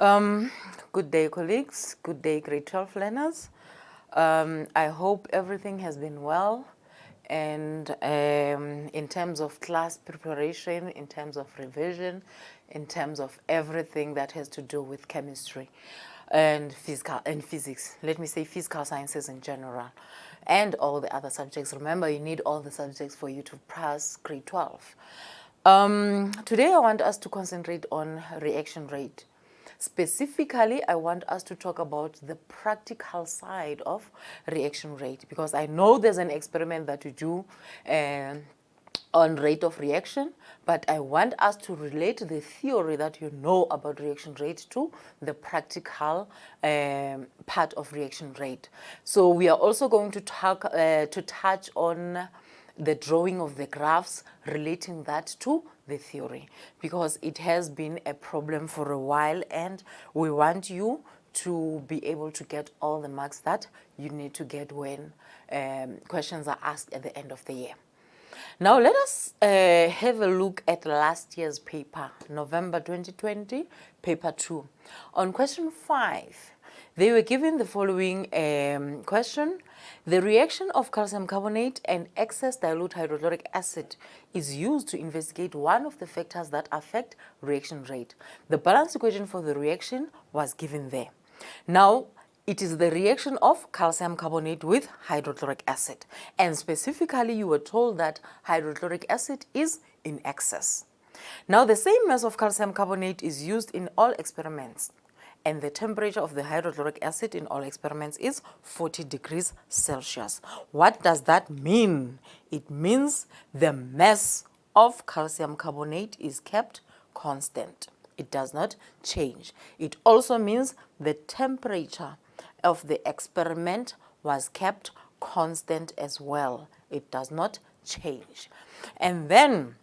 Um, Good day, colleagues. Good day, grade 12 learners. I hope everything has been well. And in terms of class preparation, in terms of revision, in terms of everything that has to do with chemistry and physics. Let me say physical sciences in general, and all the other subjects. Remember, you need all the subjects for you to pass grade 12. Today I want us to concentrate on reaction rate. Specifically, I want us to talk about the practical side of reaction rate, because I know there's an experiment that you do on rate of reaction, but I want us to relate the theory that you know about reaction rate to the practical part of reaction rate. So we are also going to touch on the drawing of the graphs, relating that to the theory, because it has been a problem for a while and we want you to be able to get all the marks that you need to get when questions are asked at the end of the year. Now let us have a look at last year's paper, November 2020, paper 2. On question 5, they were given the following question. The reaction of calcium carbonate and excess dilute hydrochloric acid is used to investigate one of the factors that affect reaction rate. The balance equation for the reaction was given there. Now, it is the reaction of calcium carbonate with hydrochloric acid. And specifically, you were told that hydrochloric acid is in excess. Now, the same mass of calcium carbonate is used in all experiments. And the temperature of the hydrochloric acid in all experiments is 40 degrees Celsius. What does that mean? It means the mass of calcium carbonate is kept constant. It does not change. It also means the temperature of the experiment was kept constant as well. It does not change. And then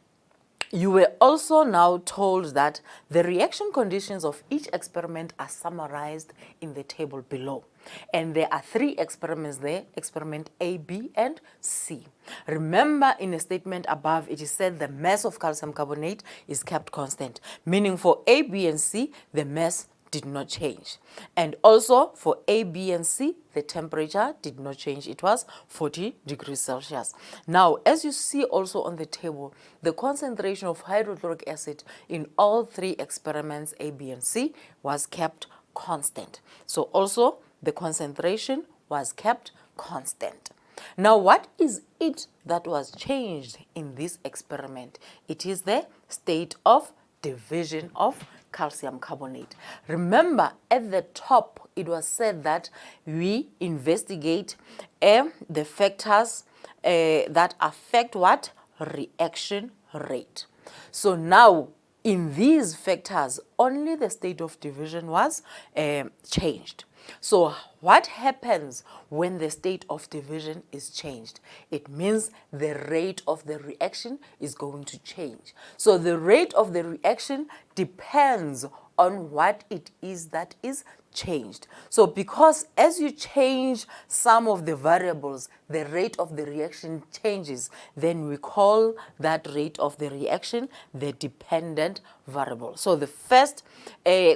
you were also now told that the reaction conditions of each experiment are summarized in the table below. And there are 3 experiments there, experiment A, B, and C. Remember, in a statement above, it is said the mass of calcium carbonate is kept constant, meaning for A, B, and C, the mass did not change. And also for A, B, and C, the temperature did not change. It was 40 degrees Celsius. Now, as you see also on the table, the concentration of hydrochloric acid in all 3 experiments, A, B, and C, was kept constant. So also, the concentration was kept constant. Now, what is it that was changed in this experiment? It is the state of division of calcium carbonate. Remember, at the top, it was said that we investigate the factors that affect what? Reaction rate. So now, in these factors, only the state of division was changed. So what happens when the state of division is changed? It means the rate of the reaction is going to change. So the rate of the reaction depends on what it is that is changed. So because as you change some of the variables, the rate of the reaction changes, then we call that rate of the reaction the dependent variable. So the first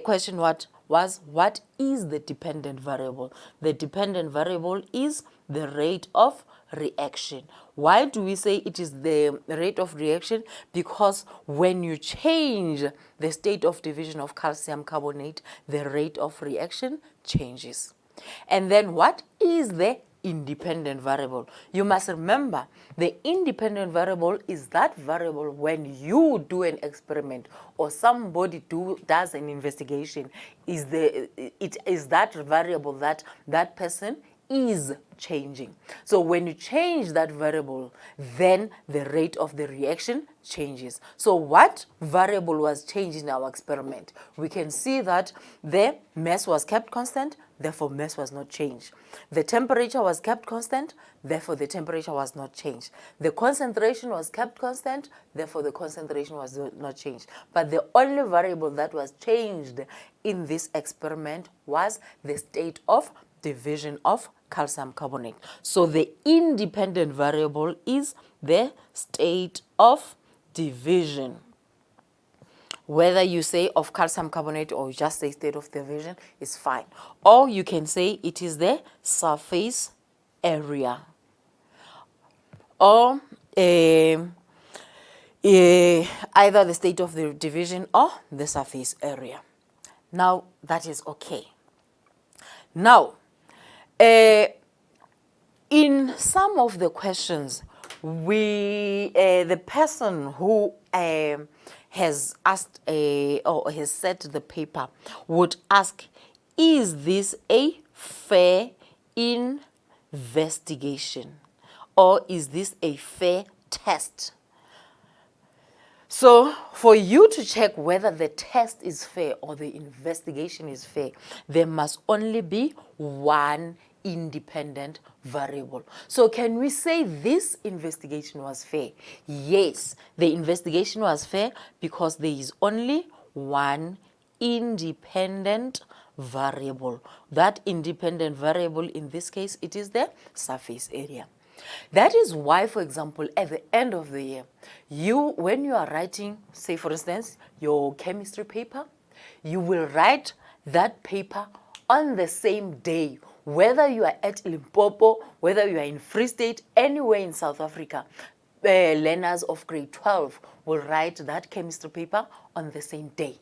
question what is the dependent variable? The dependent variable is the rate of reaction. Why do we say it is the rate of reaction? Because when you change the state of division of calcium carbonate, the rate of reaction changes. And then what is the independent variable? You must remember, the independent variable is that variable when you do an experiment or somebody does an investigation, it is that variable that that person is changing. So when you change that variable, then the rate of the reaction changes. So what variable was changed in our experiment? We can see that the mass was kept constant, therefore mass was not changed. The temperature was kept constant, therefore the temperature was not changed. The concentration was kept constant, therefore the concentration was not changed. But the only variable that was changed in this experiment was the state of division of calcium carbonate. So the independent variable is the state of division Whether you say of calcium carbonate or just say state of division is fine. Or you can say it is the surface area. Or either the state of the division or the surface area. Now, that is okay. Now, in some of the questions, the person who has asked or has set the paper would ask, is this a fair investigation or is this a fair test? So for you to check whether the test is fair or the investigation is fair, there must only be one independent variable. So can we say this investigation was fair? Yes, the investigation was fair because there is only one independent variable. That independent variable, in this case, it is the surface area. That is why, for example, at the end of the year, when you are writing, say for instance, your chemistry paper, you will write that paper on the same day, whether you are at Limpopo, whether you are in Free State, anywhere in South Africa. Learners of grade 12 will write that chemistry paper on the same day.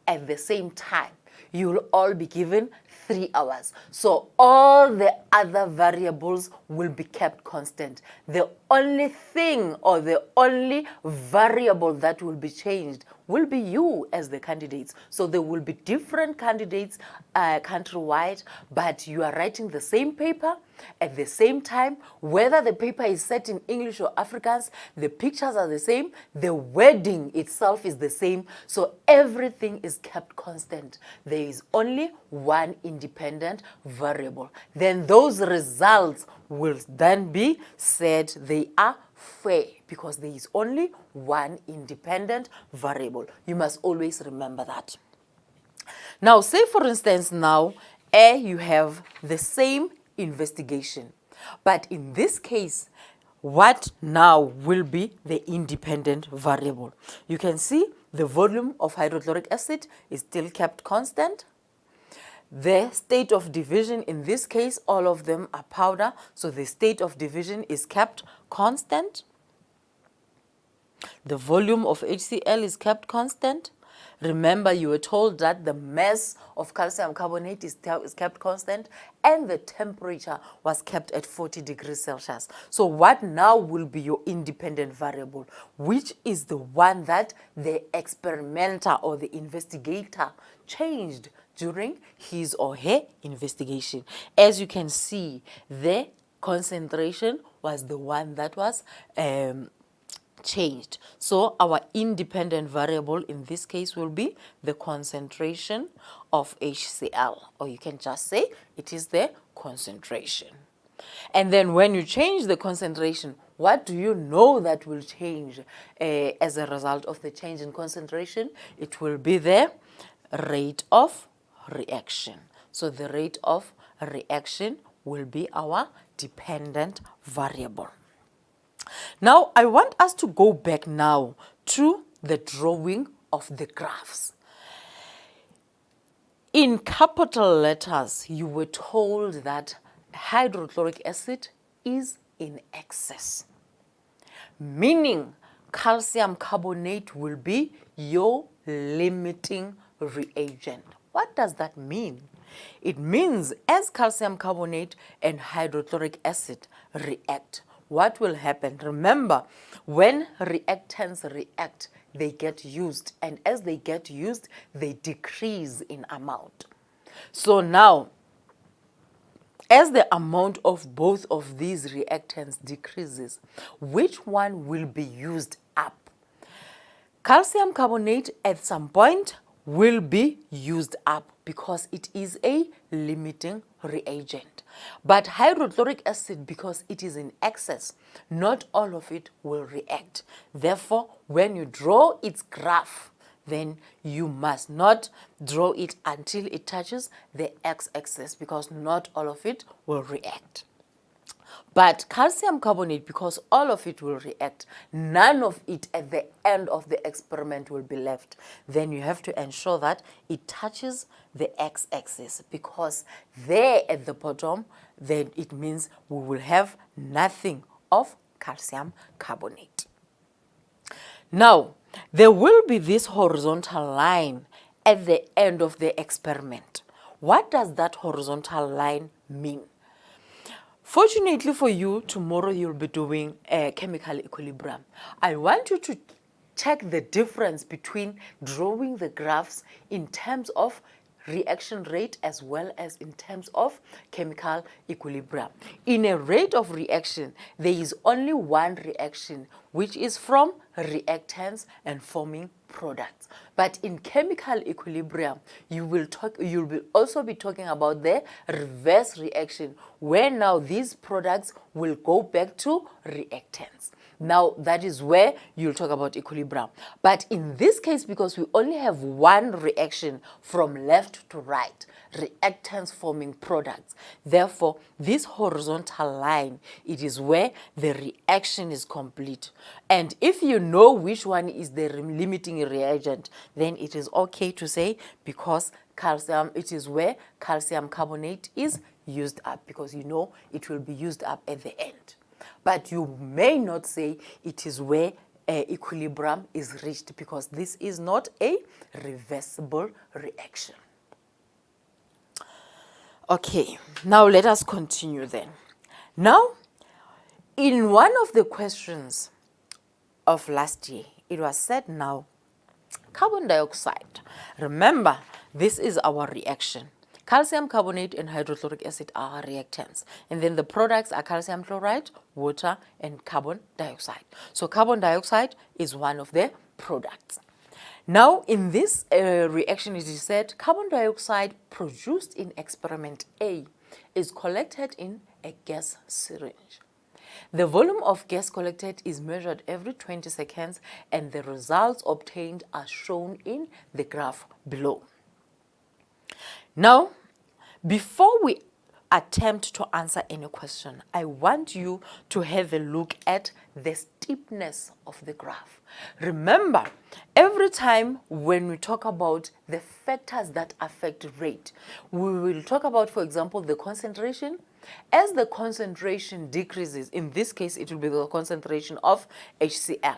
At the same time, you will all be given 3 hours. So all the other variables will be kept constant. The only thing or the only variable that will be changed will be you as the candidates. So there will be different candidates countrywide, but you are writing the same paper at the same time. Whether the paper is set in English or Afrikaans, the pictures are the same, the wording itself is the same, so everything is kept constant. There is only one independent variable. Then those results will then be said they are fair because there is only one independent variable. You must always remember that. Now, say for instance now, you have the same investigation, but in this case, what now will be the independent variable? You can see the volume of hydrochloric acid is still kept constant. The state of division, in this case, all of them are powder, so the state of division is kept constant. The volume of HCl is kept constant. Remember, you were told that the mass of calcium carbonate is kept constant and the temperature was kept at 40 degrees Celsius. So what now will be your independent variable, which is the one that the experimenter or the investigator changed during his or her investigation? As you can see, the concentration was the one that was changed. So our independent variable in this case will be the concentration of HCl, or you can just say it is the concentration. And then when you change the concentration, what do you know that will change as a result of the change in concentration? It will be the rate of reaction. So the rate of reaction will be our dependent variable. Now, I want us to go back now to the drawing of the graphs. In capital letters, you were told that hydrochloric acid is in excess, meaning calcium carbonate will be your limiting reagent. What does that mean? It means as calcium carbonate and hydrochloric acid react, what will happen? Remember, when reactants react, they get used, and as they get used, they decrease in amount. So now, as the amount of both of these reactants decreases, which one will be used up? Calcium carbonate at some point will be used up because it is a limiting reagent. But hydrochloric acid, because it is in excess, not all of it will react. Therefore, when you draw its graph, then you must not draw it until it touches the x-axis because not all of it will react. But calcium carbonate, because all of it will react, none of it at the end of the experiment will be left. Then you have to ensure that it touches the x-axis, because there at the bottom, then it means we will have nothing of calcium carbonate. Now, there will be this horizontal line at the end of the experiment. What does that horizontal line mean? Fortunately for you, tomorrow you'll be doing a chemical equilibrium. I want you to check the difference between drawing the graphs in terms of reaction rate as well as in terms of chemical equilibrium. In a rate of reaction, there is only one reaction, which is from reactants and forming products. But in chemical equilibrium, you'll also be talking about the reverse reaction, where now these products will go back to reactants. Now, that is where you'll talk about equilibrium. But in this case, because we only have one reaction from left to right, reactants forming products, therefore, this horizontal line, it is where the reaction is complete. And if you know which one is the limiting reagent, then it is okay to say, because calcium, it is where calcium carbonate is used up, because you know it will be used up at the end. But you may not say it is where equilibrium is reached, because this is not a reversible reaction. Okay, now let us continue then. Now, in one of the questions of last year, it was said now, carbon dioxide. Remember, this is our reaction. Calcium carbonate and hydrochloric acid are reactants. And then the products are calcium chloride, water, and carbon dioxide. So carbon dioxide is one of the products. Now, in this reaction, it is said carbon dioxide produced in experiment A is collected in a gas syringe. The volume of gas collected is measured every 20 seconds, and the results obtained are shown in the graph below. Now, before we attempt to answer any question, I want you to have a look at the steepness of the graph. Remember, every time when we talk about the factors that affect rate, we will talk about, for example, the concentration. As the concentration decreases, in this case, it will be the concentration of HCl.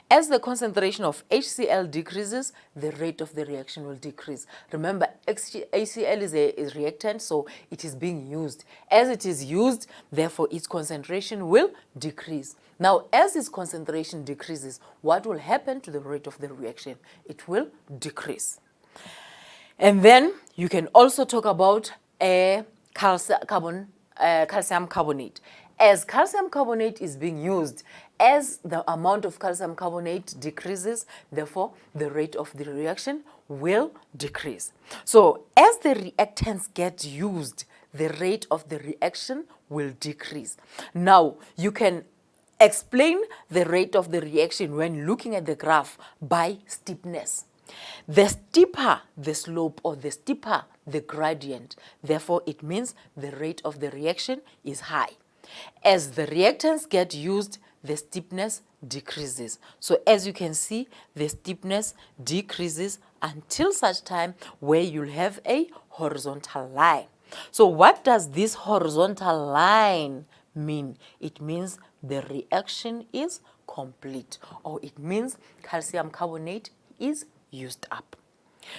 As the concentration of HCl decreases, the rate of the reaction will decrease. Remember, HCl is a reactant, so it is being used. As it is used, therefore, its concentration will decrease. Now, as its concentration decreases, what will happen to the rate of the reaction? It will decrease. And then you can also talk about calcium carbonate. As calcium carbonate is being used, as the amount of calcium carbonate decreases, therefore the rate of the reaction will decrease. So as the reactants get used, the rate of the reaction will decrease. Now you can explain the rate of the reaction when looking at the graph by steepness. The steeper the slope, or the steeper the gradient, therefore it means the rate of the reaction is high. As the reactants get used, the steepness decreases. So as you can see, the steepness decreases until such time where you'll have a horizontal line. So what does this horizontal line mean? It means the reaction is complete, or it means calcium carbonate is used up.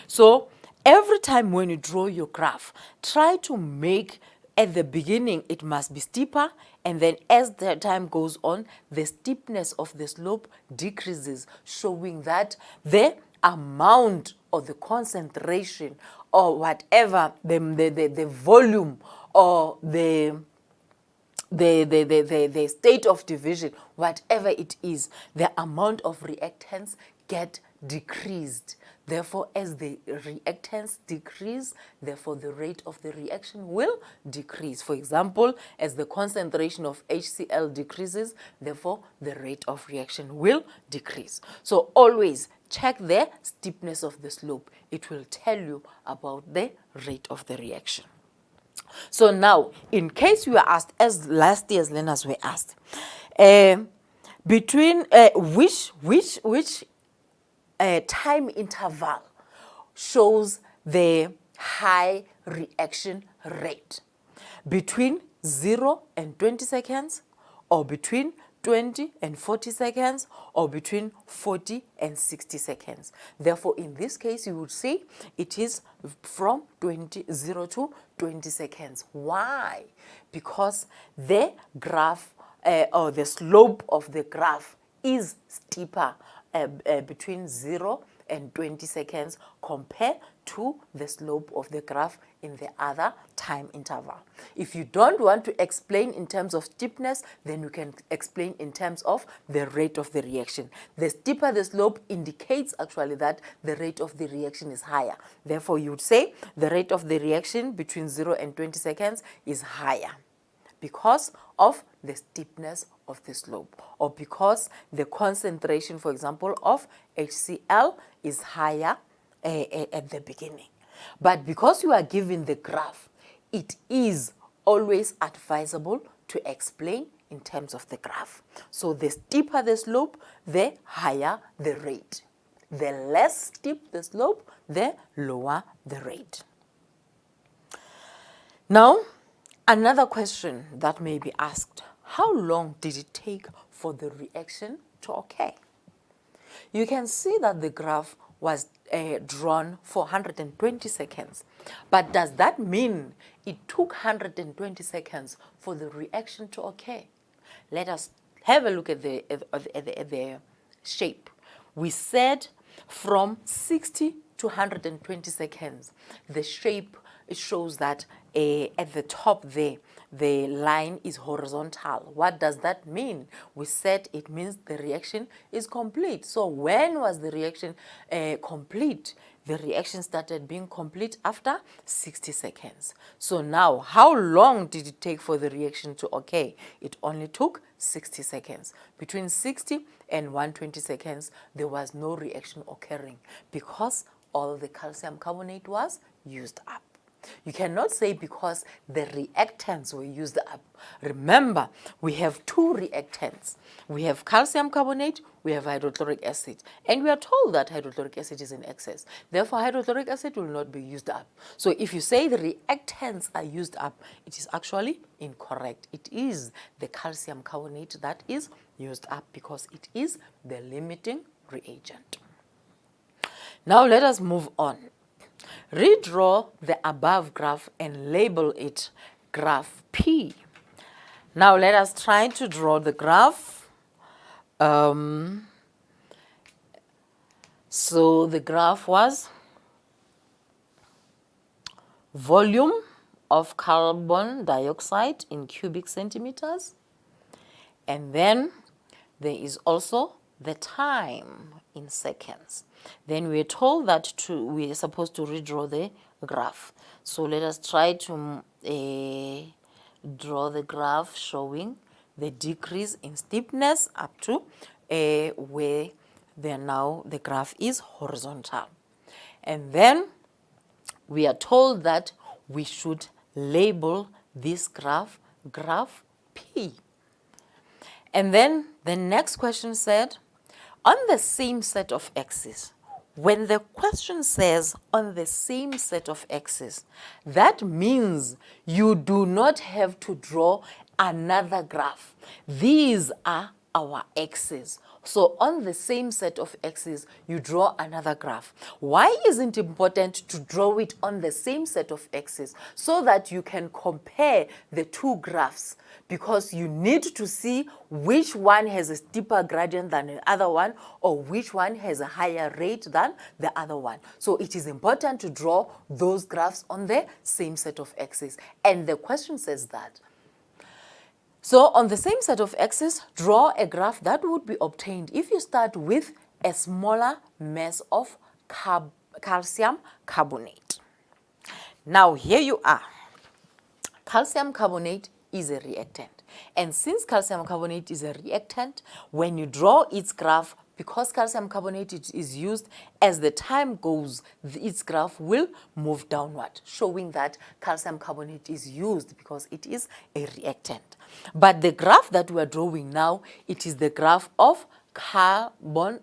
So every time when you draw your graph, try to make at the beginning it must be steeper, and then as the time goes on, the steepness of the slope decreases, showing that the amount or the concentration or whatever the volume or the state of division, whatever it is, the amount of reactants get decreased. Therefore, as the reactants decrease, therefore the rate of the reaction will decrease. For example, as the concentration of HCl decreases, therefore the rate of reaction will decrease. So always check the steepness of the slope. It will tell you about the rate of the reaction. So now, in case you are asked, as last year's learners were asked, between which time interval shows the high reaction rate, between 0 and 20 seconds, or between 20 and 40 seconds, or between 40 and 60 seconds. Therefore, in this case, you would say it is from 0 to 20 seconds. Why? Because the graph or the slope of the graph is steeper between 0 and 20 seconds compared to the slope of the graph in the other time interval. If you don't want to explain in terms of steepness, then you can explain in terms of the rate of the reaction. The steeper the slope indicates actually that the rate of the reaction is higher. Therefore, you would say the rate of the reaction between 0 and 20 seconds is higher because of the steepness of the slope, or because the concentration, for example, of HCl is higher at the beginning. But because you are given the graph, it is always advisable to explain in terms of the graph. So the steeper the slope, the higher the rate. The less steep the slope, the lower the rate. Now, another question that may be asked: how long did it take for the reaction to occur? You can see that the graph was drawn for 120 seconds. But does that mean it took 120 seconds for the reaction to occur? Let us have a look at the shape. We said from 60 to 120 seconds. The shape shows that at the top there, the line is horizontal. What does that mean? We said it means the reaction is complete. So when was the reaction complete? The reaction started being complete after 60 seconds. So now, how long did it take for the reaction to occur? It only took 60 seconds. Between 60 and 120 seconds, there was no reaction occurring because all the calcium carbonate was used up. You cannot say because the reactants were used up. Remember, we have two reactants. We have calcium carbonate, we have hydrochloric acid. And we are told that hydrochloric acid is in excess. Therefore, hydrochloric acid will not be used up. So if you say the reactants are used up, it is actually incorrect. It is the calcium carbonate that is used up because it is the limiting reagent. Now let us move on. Redraw the above graph and label it graph P. Now let us try to draw the graph. So the graph was volume of carbon dioxide in cubic centimeters. And then there is also the time in seconds. Then we're told that we are supposed to redraw the graph. So let us try to draw the graph showing the decrease in steepness up to where now the graph is horizontal. And then we are told that we should label this graph graph P. And then the next question said, on the same set of axes. When the question says on the same set of axes, that means you do not have to draw another graph. These are our axes. So on the same set of axes, you draw another graph. Why is it important to draw it on the same set of axes? So that you can compare the two graphs, because you need to see which one has a steeper gradient than the other one, or which one has a higher rate than the other one. So it is important to draw those graphs on the same set of axes. And the question says that. So on the same set of axes, draw a graph that would be obtained if you start with a smaller mass of calcium carbonate. Now here you are. Calcium carbonate is a reactant. And since calcium carbonate is a reactant, when you draw its graph, because calcium carbonate is used, as the time goes, its graph will move downward, showing that calcium carbonate is used because it is a reactant. But the graph that we are drawing now, it is the graph of carbon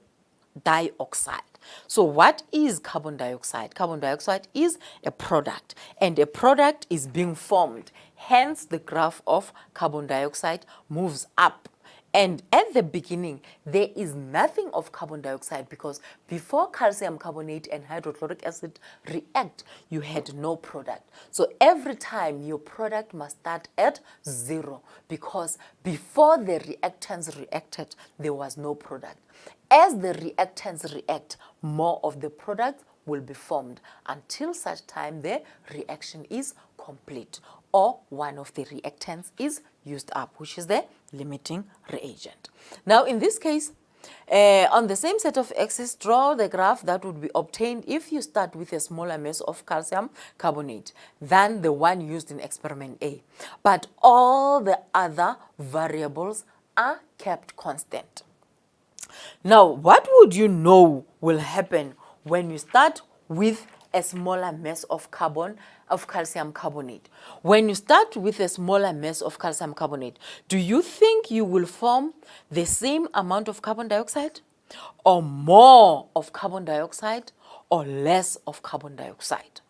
dioxide. So what is carbon dioxide? Carbon dioxide is a product, and a product is being formed. Hence, the graph of carbon dioxide moves up. And at the beginning, there is nothing of carbon dioxide, because before calcium carbonate and hydrochloric acid react, you had no product. So every time your product must start at 0, because before the reactants reacted, there was no product. As the reactants react, more of the product will be formed until such time the reaction is complete, or one of the reactants is used up, which is the limiting reagent. Now in this case, on the same set of axes, draw the graph that would be obtained if you start with a smaller mass of calcium carbonate than the one used in experiment A. But all the other variables are kept constant. Now, what would you know will happen when you start with a smaller mass of calcium carbonate? When you start with a smaller mass of calcium carbonate, do you think you will form the same amount of carbon dioxide, or more of carbon dioxide, or less of carbon dioxide?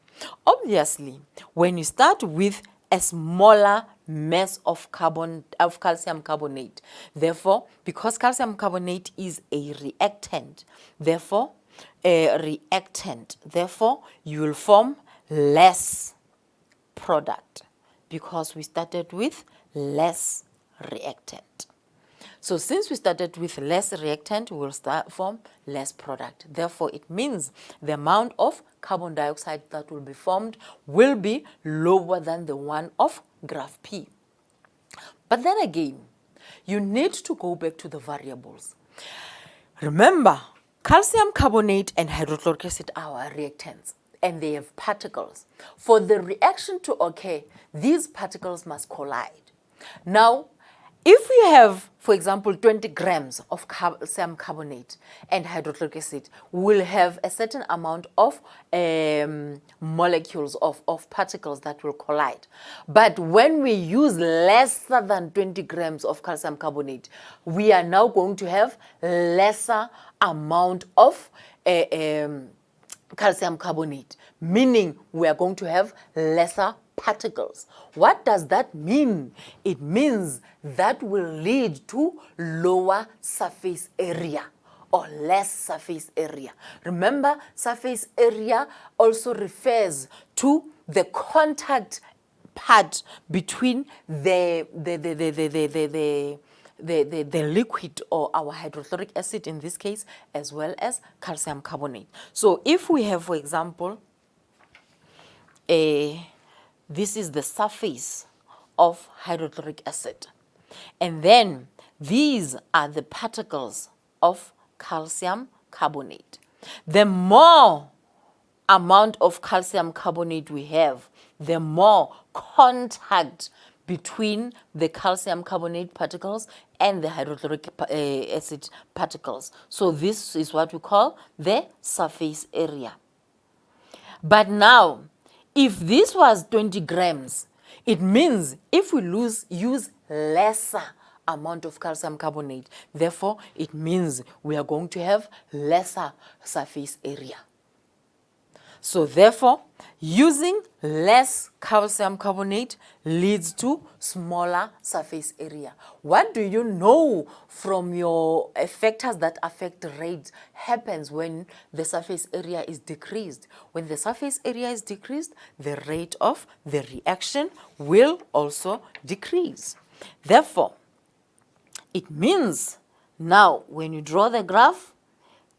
Obviously, when you start with a smaller mass of calcium carbonate, therefore, because calcium carbonate is a reactant, therefore you will form less product, because we started with less reactant. So since we started with less reactant, we will form less product. Therefore, it means the amount of carbon dioxide that will be formed will be lower than the one of graph P. But then again, you need to go back to the variables. Remember, calcium carbonate and hydrochloric acid are our reactants, and they have particles. For the reaction to occur, these particles must collide. Now, if we have, for example, 20 grams of calcium carbonate and hydrochloric acid, we'll have a certain amount of molecules of particles that will collide. But when we use lesser than 20 grams of calcium carbonate, we are now going to have lesser amount of calcium carbonate, meaning we are going to have lesser particles. What does that mean? It means that will lead to lower surface area or less surface area. Remember, surface area also refers to the contact part between the liquid, or our hydrochloric acid in this case, as well as calcium carbonate. So if we have, for example, this is the surface of hydrochloric acid, and then these are the particles of calcium carbonate. The more amount of calcium carbonate we have, the more contact between the calcium carbonate particles and the hydrochloric acid particles. So this is what we call the surface area. But now, if this was 20 grams, it means if we use lesser amount of calcium carbonate, therefore it means we are going to have lesser surface area. So therefore, using less calcium carbonate leads to smaller surface area. What do you know from your factors that affect rate happens when the surface area is decreased? When the surface area is decreased, the rate of the reaction will also decrease. Therefore, it means now when you draw the graph,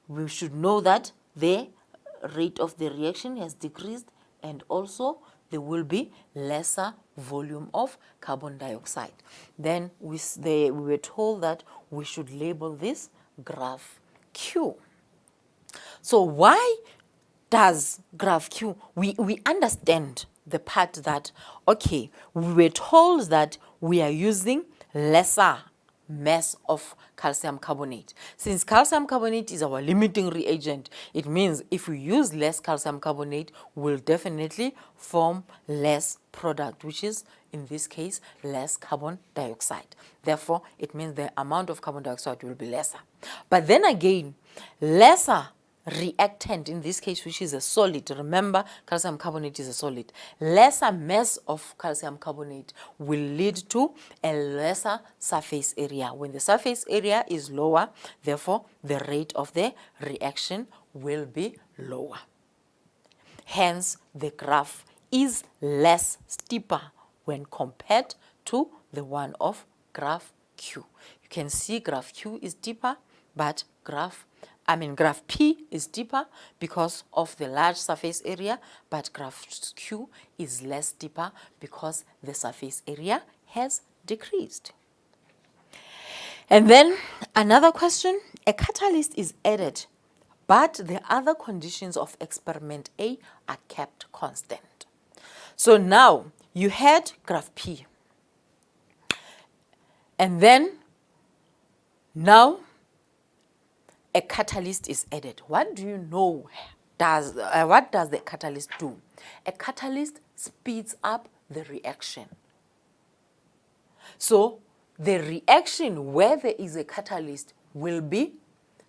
we should know that the rate of the reaction has decreased, and also there will be lesser volume of carbon dioxide. Then we were told that we should label this graph Q. So why does graph Q? We understand the part that, okay, we were told that we are using lesser mass of calcium carbonate. Since calcium carbonate is our limiting reagent, it means if we use less calcium carbonate, we'll definitely form less product, which is, in this case, less carbon dioxide. Therefore, it means the amount of carbon dioxide will be lesser. But then again, lesser reactant, in this case, which is a solid, remember calcium carbonate is a solid, lesser mass of calcium carbonate will lead to a lesser surface area. When the surface area is lower, therefore the rate of the reaction will be lower. Hence, the graph is less steeper when compared to the one of graph Q. You can see graph Q is deeper, but graph P is deeper because of the large surface area, but graph Q is less deeper because the surface area has decreased. And then another question, a catalyst is added, but the other conditions of experiment A are kept constant. So now you had graph P, and then now a catalyst is added. What do you know? What does the catalyst do? A catalyst speeds up the reaction. So the reaction where there is a catalyst will be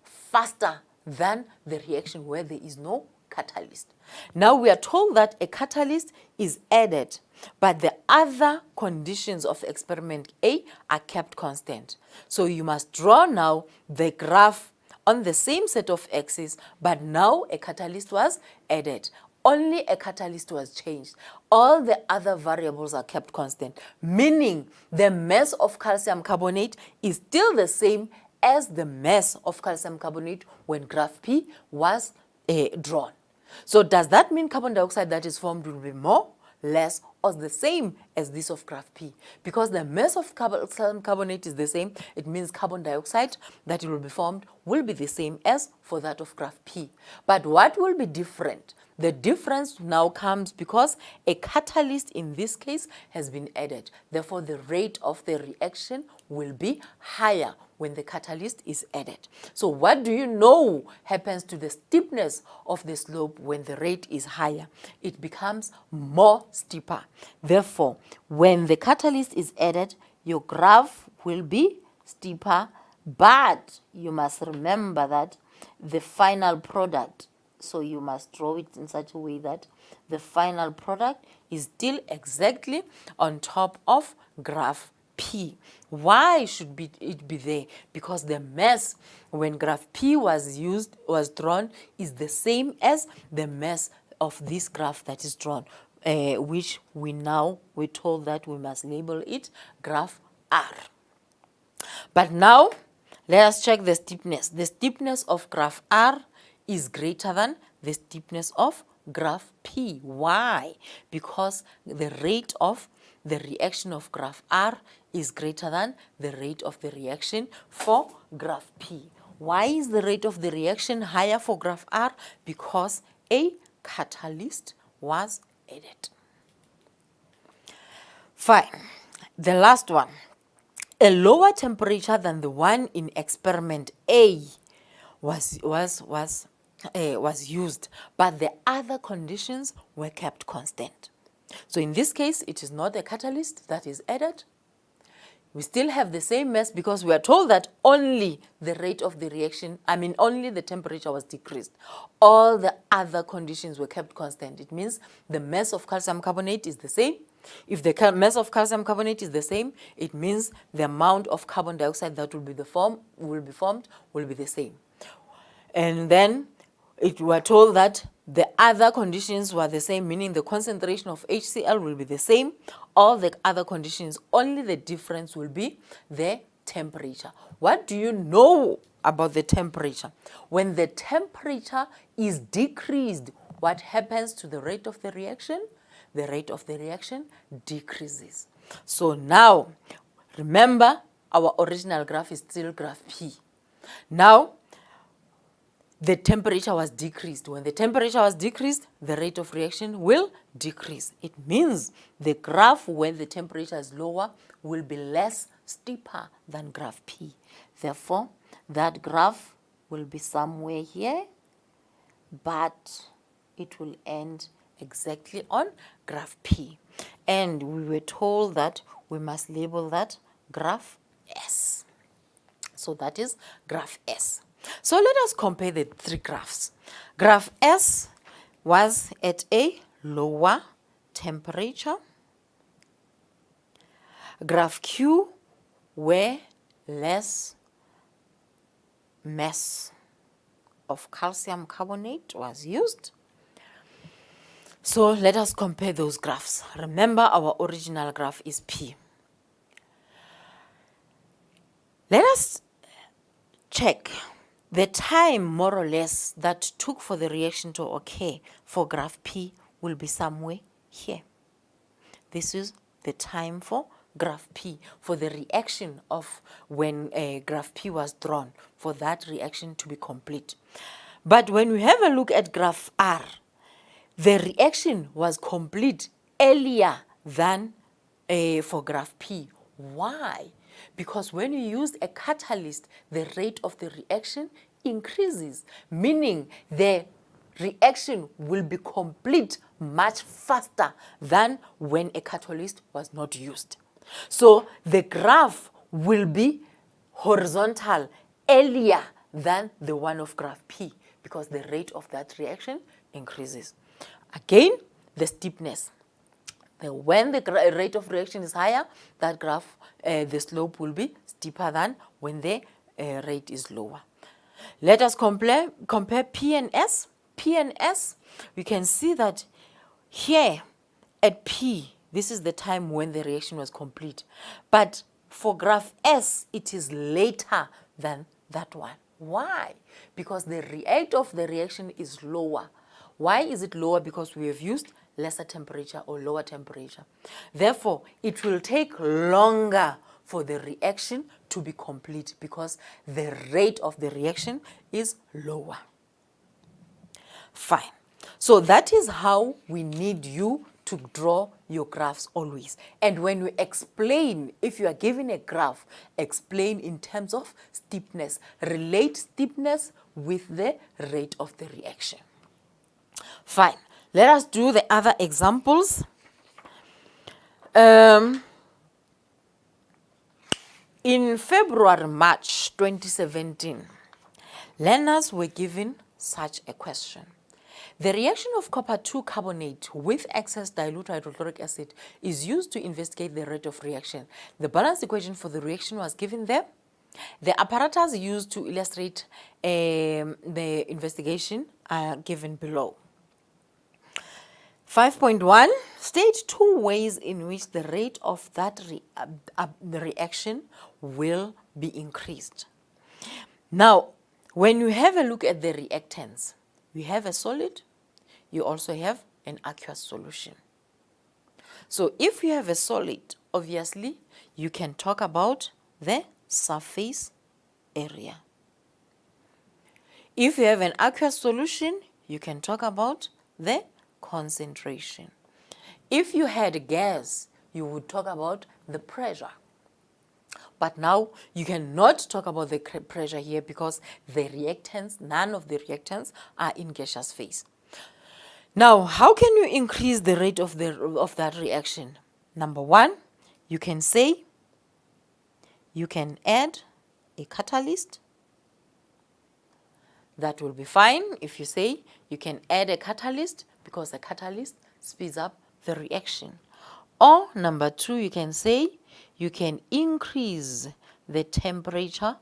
faster than the reaction where there is no catalyst. Now we are told that a catalyst is added, but the other conditions of experiment A are kept constant. So you must draw now the graph on the same set of axes, but now a catalyst was added. Only a catalyst was changed. All the other variables are kept constant, meaning the mass of calcium carbonate is still the same as the mass of calcium carbonate when graph P was drawn. So does that mean carbon dioxide that is formed will be more, less, or the same as this of graph P? Because the mass of calcium carbonate is the same, it means carbon dioxide that will be formed will be the same as for that of graph P. But what will be different? The difference now comes because a catalyst in this case has been added. Therefore, the rate of the reaction will be higher when the catalyst is added. So what do you know happens to the steepness of the slope when the rate is higher? It becomes more steeper. Therefore, when the catalyst is added, your graph will be steeper, but you must remember that the final product, so you must draw it in such a way that the final product is still exactly on top of graph P. Why should it be there? Because the mass when graph P was drawn is the same as the mass of this graph that is drawn, which we're told that we must label it graph R. But now let us check the steepness. The steepness of graph R is greater than the steepness of graph P. Why? Because the rate of the reaction of graph R is greater than the rate of the reaction for graph P. Why is the rate of the reaction higher for graph R? Because a catalyst was added. Fine. The last one. A lower temperature than the one in experiment A was used, but the other conditions were kept constant. So in this case, it is not a catalyst that is added. We still have the same mass because we are told that only the rate of the reaction, only the temperature was decreased. All the other conditions were kept constant. It means the mass of calcium carbonate is the same. If the mass of calcium carbonate is the same, it means the amount of carbon dioxide that will be formed will be the same. And then we're told that the other conditions were the same, meaning the concentration of HCl will be the same. All the other conditions, only the difference will be the temperature. What do you know about the temperature? When the temperature is decreased, what happens to the rate of the reaction? The rate of the reaction decreases. So now, remember, our original graph is still graph P. Now, the temperature was decreased. When the temperature was decreased, the rate of reaction will decrease. It means the graph when the temperature is lower will be less steeper than graph P. Therefore, that graph will be somewhere here, but it will end exactly on graph P. And we were told that we must label that graph S. So that is graph S. So let us compare the three graphs. Graph S was at a lower temperature. Graph Q where less mass of calcium carbonate was used. So let us compare those graphs. Remember, our original graph is P. Let us check the time more or less that took for the reaction to occur for graph P will be somewhere here. This is the time for graph P, for the reaction of when graph P was drawn, for that reaction to be complete. But when we have a look at graph R, the reaction was complete earlier than for graph P. Why? Because when you use a catalyst, the rate of the reaction increases, meaning the reaction will be complete much faster than when a catalyst was not used. So the graph will be horizontal earlier than the one of graph P because the rate of that reaction increases. Again, the steepness. When the rate of reaction is higher, that graph, the slope will be steeper than when the rate is lower. Let us compare P and S. P and S, we can see that here at P, this is the time when the reaction was complete. But for graph S, it is later than that one. Why? Because the rate of the reaction is lower. Why is it lower? Because we have used lesser temperature or lower temperature. Therefore, it will take longer for the reaction to be complete because the rate of the reaction is lower. Fine. So that is how we need you to draw your graphs always. And when you explain, if you are given a graph, explain in terms of steepness. Relate steepness with the rate of the reaction. Fine. Let us do the other examples. In February, March 2017, learners were given such a question. The reaction of copper 2 carbonate with excess dilute hydrochloric acid is used to investigate the rate of reaction. The balanced equation for the reaction was given there. The apparatus used to illustrate the investigation are given below. 5.1, state 2 ways in which the rate of that the reaction will be increased. Now, when you have a look at the reactants, you have a solid, you also have an aqueous solution. So if you have a solid, obviously, you can talk about the surface area. If you have an aqueous solution, you can talk about the concentration. If you had gas, you would talk about the pressure. But now you cannot talk about the pressure here because the reactants, none of the reactants are in gaseous phase. Now, how can you increase the rate of that reaction? Number one, you can say you can add a catalyst. That will be fine if you say you can add a catalyst because a catalyst speeds up the reaction. Or number two, you can say you can increase the temperature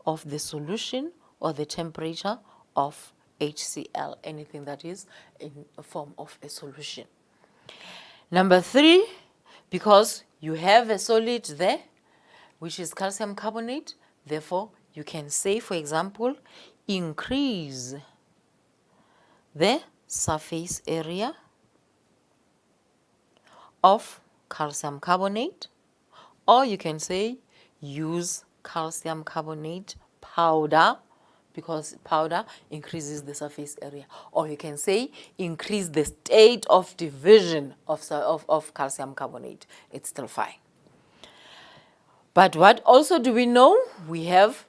of the solution or the temperature of HCl, anything that is in a form of a solution. Number three, because you have a solid there, which is calcium carbonate, therefore you can say, for example, increase the surface area of calcium carbonate, or you can say use calcium carbonate powder because powder increases the surface area. Or you can say increase the state of division of calcium carbonate. It's still fine. But what also do we know? We have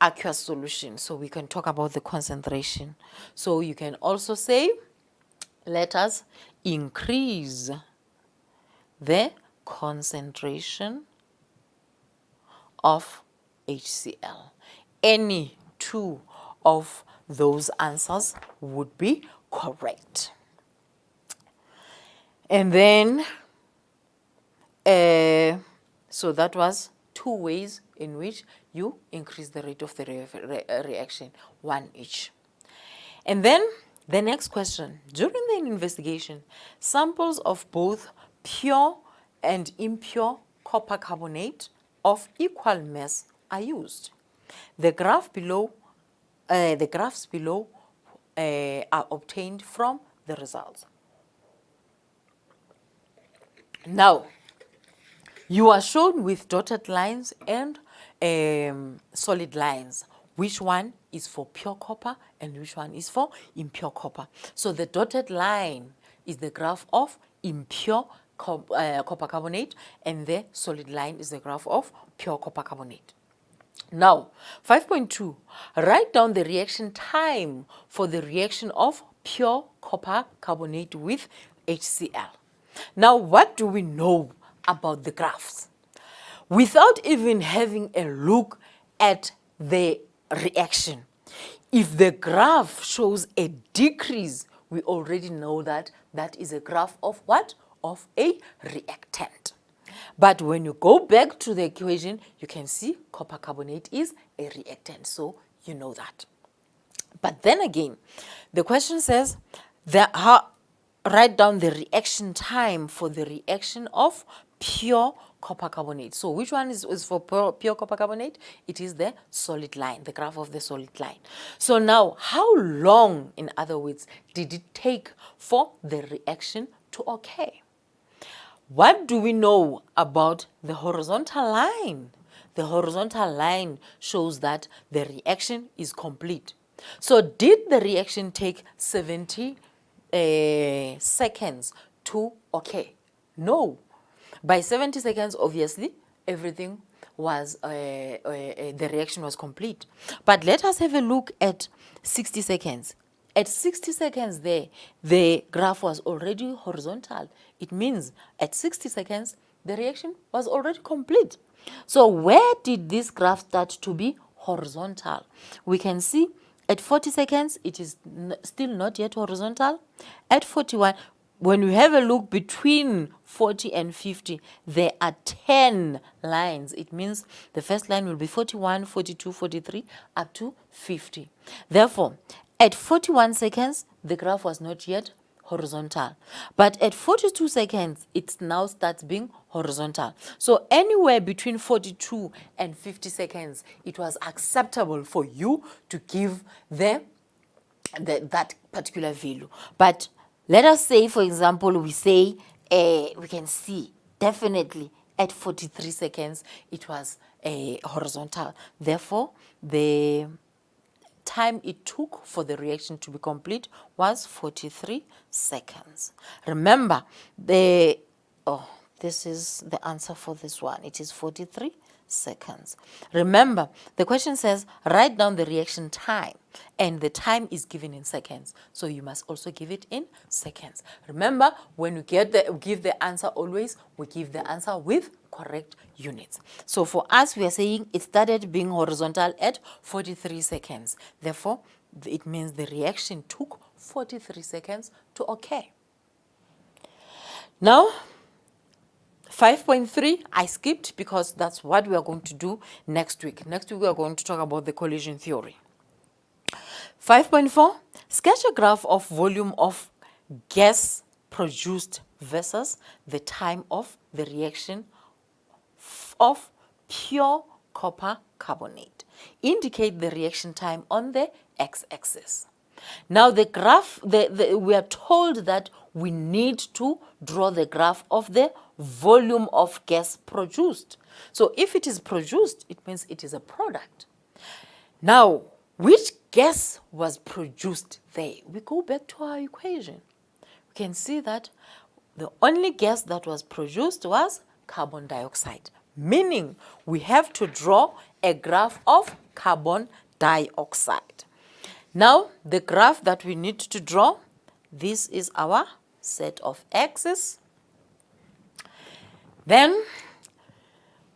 aqueous solution. So we can talk about the concentration. So you can also say, let us increase the concentration of HCl. Any two of those answers would be correct. And then, so that was two ways in which you increase the rate of the reaction, one each. And then the next question, during the investigation, samples of both pure and impure copper carbonate of equal mass are used. The graphs below are obtained from the results. Now, you are shown with dotted lines and solid lines. Which one is for pure copper and which one is for impure copper? So the dotted line is the graph of impure copper carbonate, and the solid line is the graph of pure copper carbonate. Now, 5.2, write down the reaction time for the reaction of pure copper carbonate with HCl. Now, what do we know about the graphs? Without even having a look at the reaction, if the graph shows a decrease, we already know that that is a graph of what? Of a reactant. But when you go back to the equation, you can see copper carbonate is a reactant, so you know that. But then again, the question says that write down the reaction time for the reaction of pure copper carbonate. So which one is for pure copper carbonate? It is the solid line, the graph of the solid line. So now, how long, in other words, did it take for the reaction to occur? What do we know about the horizontal line? The horizontal line shows that the reaction is complete. So did the reaction take 70 seconds to occur? No. By 70 seconds, obviously, everything was, the reaction was complete. But let us have a look at 60 seconds. At 60 seconds there, the graph was already horizontal. It means at 60 seconds, the reaction was already complete. So where did this graph start to be horizontal? We can see at 40 seconds, it is still not yet horizontal. At 41, when we have a look between 40 and 50, there are 10 lines. It means the first line will be 41, 42, 43, up to 50. Therefore, at 41 seconds, the graph was not yet horizontal. But at 42 seconds, it now starts being horizontal. So anywhere between 42 and 50 seconds, it was acceptable for you to give that particular value. But let us say, for example, we say, we can see definitely at 43 seconds, it was horizontal. Therefore, the time it took for the reaction to be complete was 43 seconds. Remember, this is the answer for this one. It is 43 seconds. Remember, the question says, write down the reaction time, and the time is given in seconds. So you must also give it in seconds. Remember, when we give the answer always, we give the answer with correct units. So for us, we are saying it started being horizontal at 43 seconds. Therefore, it means the reaction took 43 seconds to occur. Now, 5.3, I skipped because that's what we are going to do next week. Next week, we are going to talk about the collision theory. 5.4, sketch a graph of volume of gas produced versus the time of the reaction of pure copper carbonate. Indicate the reaction time on the x-axis. Now the graph, we are told that we need to draw the graph of the volume of gas produced. So if it is produced, it means it is a product. Now, Which gas was produced there? We go back to our equation. We can see that the only gas that was produced was carbon dioxide, meaning we have to draw a graph of carbon dioxide. Now, the graph that we need to draw, this is our set of axes. Then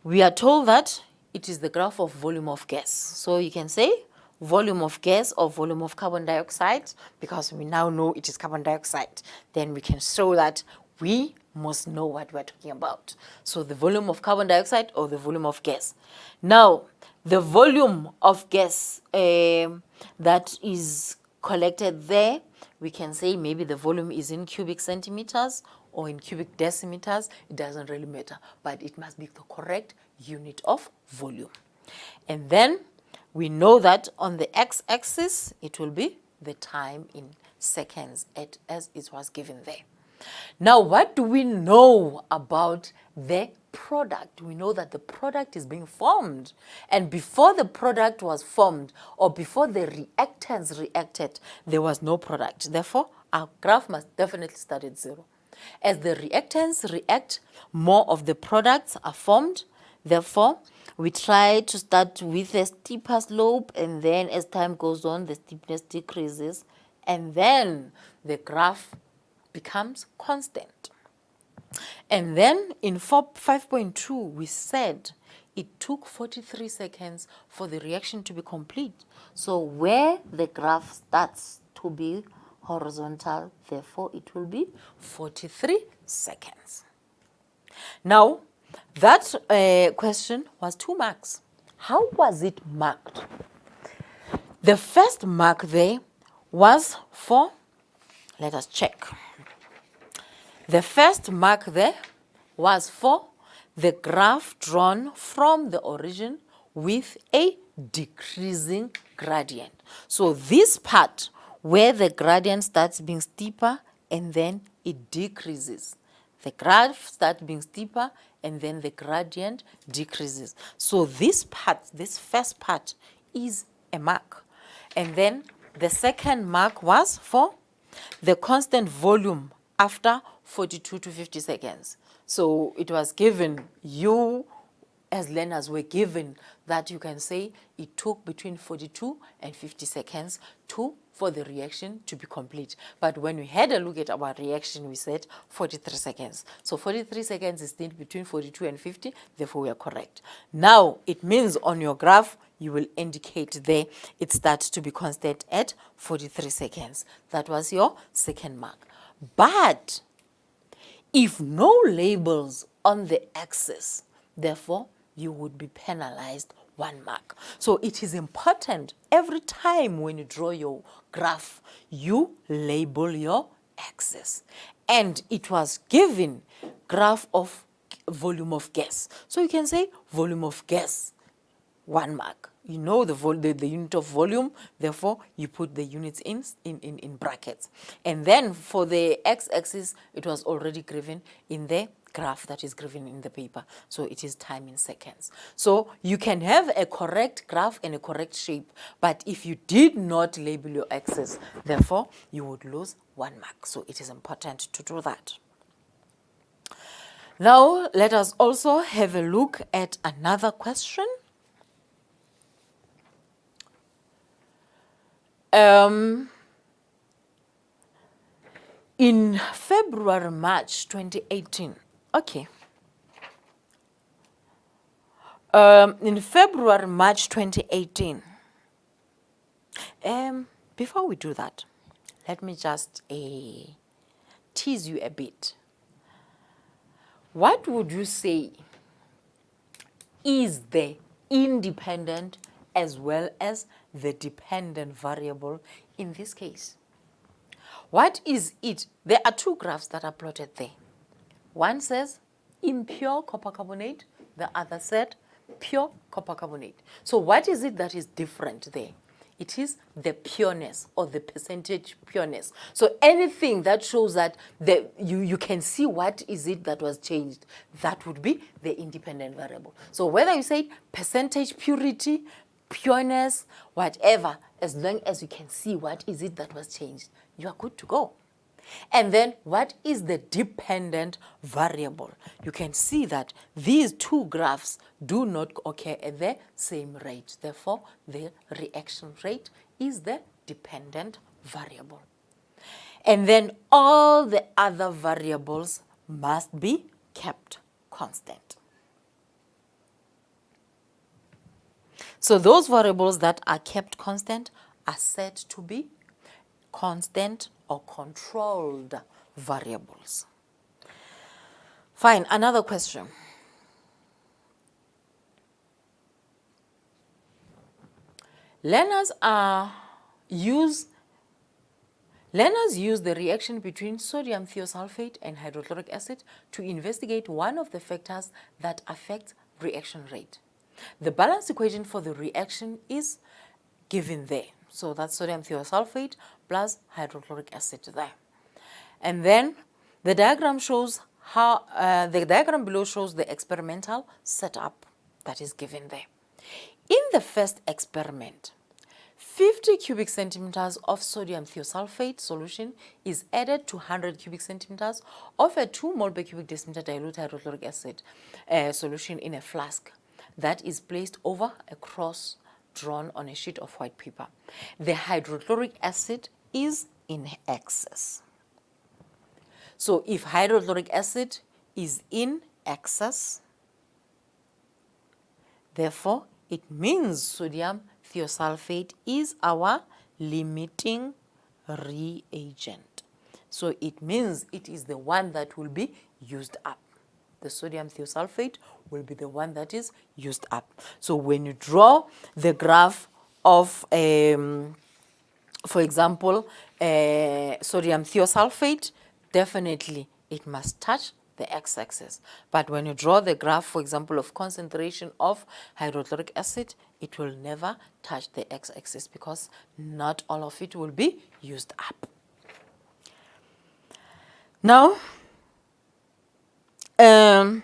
we are told that it is the graph of volume of gas. So you can say volume of gas or volume of carbon dioxide, because we now know it is carbon dioxide. Then we can show that we must know what we're talking about. So the volume of carbon dioxide or the volume of gas. Now, the volume of gas that is collected there, we can say maybe the volume is in cubic centimeters or in cubic decimeters. It doesn't really matter, but it must be the correct unit of volume. And then we know that on the x-axis, it will be the time in seconds as it was given there. Now, what do we know about the product? We know that the product is being formed. And before the product was formed, or before the reactants reacted, there was no product. Therefore, our graph must definitely start at 0. As the reactants react, more of the products are formed. Therefore, we try to start with a steeper slope, and then as time goes on, the steepness decreases, and then the graph becomes constant. And then in 5.2, we said it took 43 seconds for the reaction to be complete. So where the graph starts to be horizontal, therefore it will be 43 seconds. Now, that question was 2 marks. How was it marked? The first mark there was for, let us check. The first mark there was for the graph drawn from the origin with a decreasing gradient. So this part where the gradient starts being steeper and then it decreases. The graph starts being steeper and then the gradient decreases. So this part, this first part, is a mark. And then the second mark was for the constant volume after 42 to 50 seconds. So it was given, you as learners were given that you can say it took between 42 and 50 seconds for the reaction to be complete. But when we had a look at our reaction, we said 43 seconds. So 43 seconds is still between 42 and 50, therefore we are correct. Now, it means on your graph, you will indicate there it starts to be constant at 43 seconds. That was your second mark. But if no labels on the axis, therefore, you would be penalized 1 mark. So it is important every time when you draw your graph, you label your axis. And it was given graph of volume of gas. So you can say volume of gas, 1 mark. You know the unit of volume, therefore you put the units in brackets. And then for the x-axis, it was already given in the graph that is given in the paper. So it is time in seconds. So you can have a correct graph and a correct shape, but if you did not label your axis, therefore you would lose 1 mark. So it is important to do that. Now let us also have a look at another question. In February, March 2018, okay. In February, March 2018, before we do that, let me just tease you a bit. What would you say is the independent as well as the dependent variable in this case? What is it? There are 2 graphs that are plotted there. One says impure copper carbonate, the other said pure copper carbonate. So what is it that is different there? It is the pureness or the percentage pureness. So anything that shows that you can see what is it that was changed, that would be the independent variable. So whether you say percentage purity, pureness, whatever, as long as you can see what is it that was changed, you are good to go. And then what is the dependent variable? You can see that these two graphs do not occur at the same rate. Therefore, the reaction rate is the dependent variable. And then all the other variables must be kept constant. So those variables that are kept constant are said to be constant or controlled variables. Fine, another question. Learners use the reaction between sodium thiosulfate and hydrochloric acid to investigate one of the factors that affect reaction rate. The balance equation for the reaction is given there. So that's sodium thiosulfate plus hydrochloric acid there. And then the diagram shows how, the diagram below shows the experimental setup that is given there. In the first experiment, 50 cubic centimeters of sodium thiosulfate solution is added to 100 cubic centimeters of a 2 mol per cubic decimeter dilute hydrochloric acid solution in a flask that is placed over a cross drawn on a sheet of white paper. The hydrochloric acid is in excess. So if hydrochloric acid is in excess, therefore it means sodium thiosulfate is our limiting reagent. So it means it is the one that will be used up. The sodium thiosulfate will be the one that is used up. So when you draw the graph of, for example, sodium thiosulfate, definitely it must touch the x-axis. But when you draw the graph, for example, of concentration of hydrochloric acid, it will never touch the x-axis because not all of it will be used up. Now, in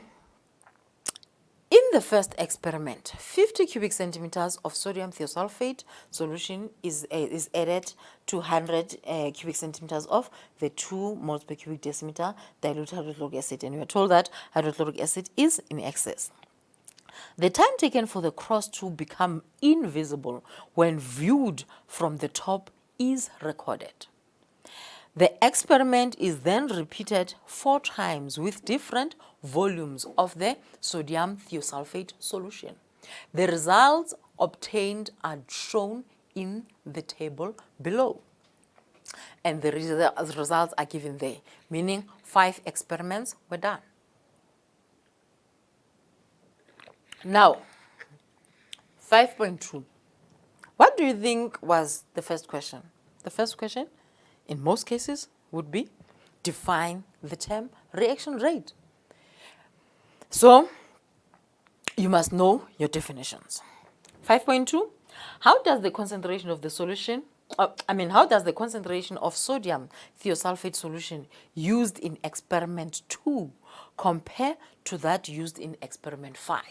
the first experiment, 50 cubic centimeters of sodium thiosulfate solution is added to 100 cubic centimeters of the 2 moles per cubic decimeter dilute hydrochloric acid, and we are told that hydrochloric acid is in excess. The time taken for the cross to become invisible when viewed from the top is recorded. The experiment is then repeated 4 times with different volumes of the sodium thiosulfate solution. The results obtained are shown in the table below. And the results are given there, meaning 5 experiments were done. Now, 5.2. What do you think was the first question? The first question, in most cases, would be define the term reaction rate. So, you must know your definitions. 5.2, how does the concentration of the solution, how does the concentration of sodium thiosulfate solution used in experiment 2 compare to that used in experiment 5?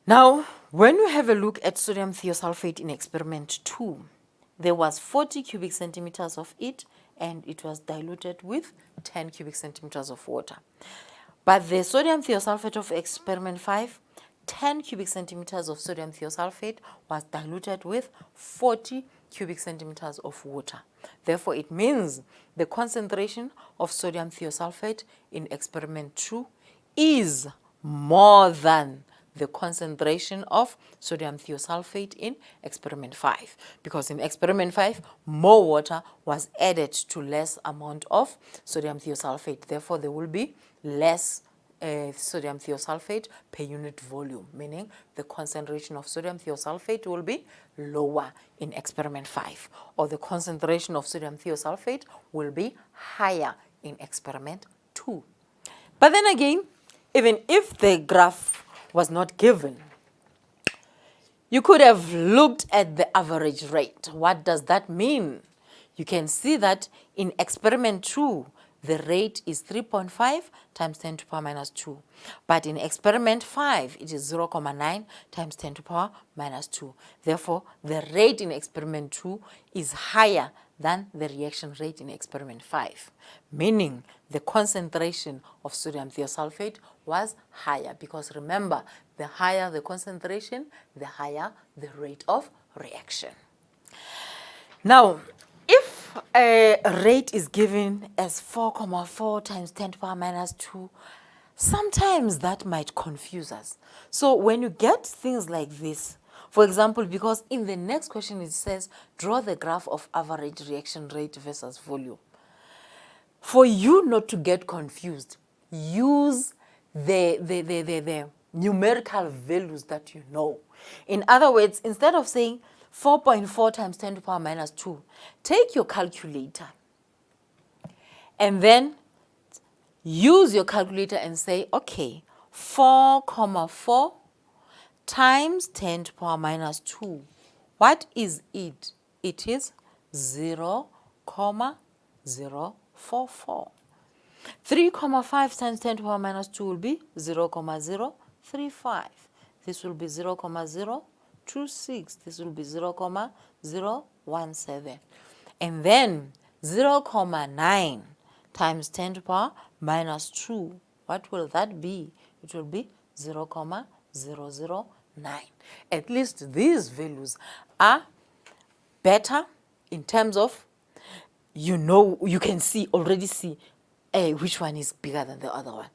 Now, when you have a look at sodium thiosulfate in experiment 2, there was 40 cubic centimeters of it, and it was diluted with 10 cubic centimeters of water. But the sodium thiosulfate of experiment 5, 10 cubic centimeters of sodium thiosulfate was diluted with 40 cubic centimeters of water. Therefore, it means the concentration of sodium thiosulfate in experiment 2 is more than the concentration of sodium thiosulfate in experiment 5. Because in experiment 5, more water was added to less amount of sodium thiosulfate. Therefore, there will be less sodium thiosulfate per unit volume, meaning the concentration of sodium thiosulfate will be lower in experiment 5, or the concentration of sodium thiosulfate will be higher in experiment 2. But then again, even if the graph was not given, you could have looked at the average rate. What does that mean? You can see that in experiment 2, the rate is 3.5 times 10 to the power minus 2. But in experiment 5, it is 0.9 times 10 to the power minus 2. Therefore, the rate in experiment 2 is higher than the reaction rate in experiment 5, meaning the concentration of sodium thiosulfate was higher, because remember, the higher the concentration, the higher the rate of reaction. Now, if a rate is given as 4.4 times 10 to the power minus 2, sometimes that might confuse us. So when you get things like this, for example, because in the next question it says, draw the graph of average reaction rate versus volume. For you not to get confused, use the numerical values that you know. In other words, instead of saying 4.4 times 10 to the power minus 2, take your calculator and then use your calculator and say, okay, 4.4 times 10 to the power minus 2. What is it? It is 0.044. 3.5 times 10 to the power minus 2 will be 0.035. This will be 0.026. This will be 0.017. And then 0.9 times 10 to the power minus 2. What will that be? It will be 0.009. At least these values are better in terms of, you know, you can see, already see which one is bigger than the other one.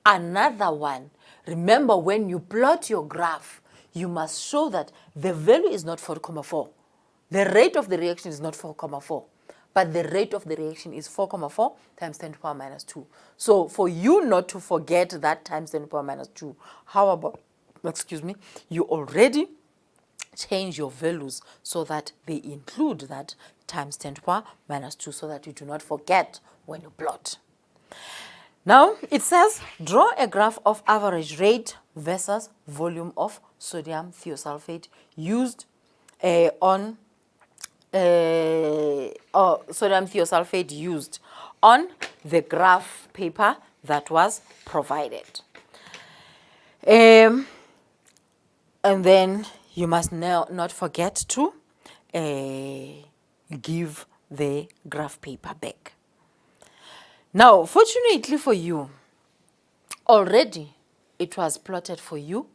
Another one, remember when you plot your graph, you must show that the value is not 4.4. The rate of the reaction is not 4.4. But the rate of the reaction is 4.4 times 10 to the power minus 2. So for you not to forget that times 10 to the power minus 2, how about, you already change your values so that they include that times 10 to the power minus 2, so that you do not forget when you plot. Now it says, draw a graph of average rate versus volume of sodium thiosulfate used sodium thiosulfate used on the graph paper that was provided. And then you must now not forget to give the graph paper back. Now, fortunately for you, already it was plotted for you.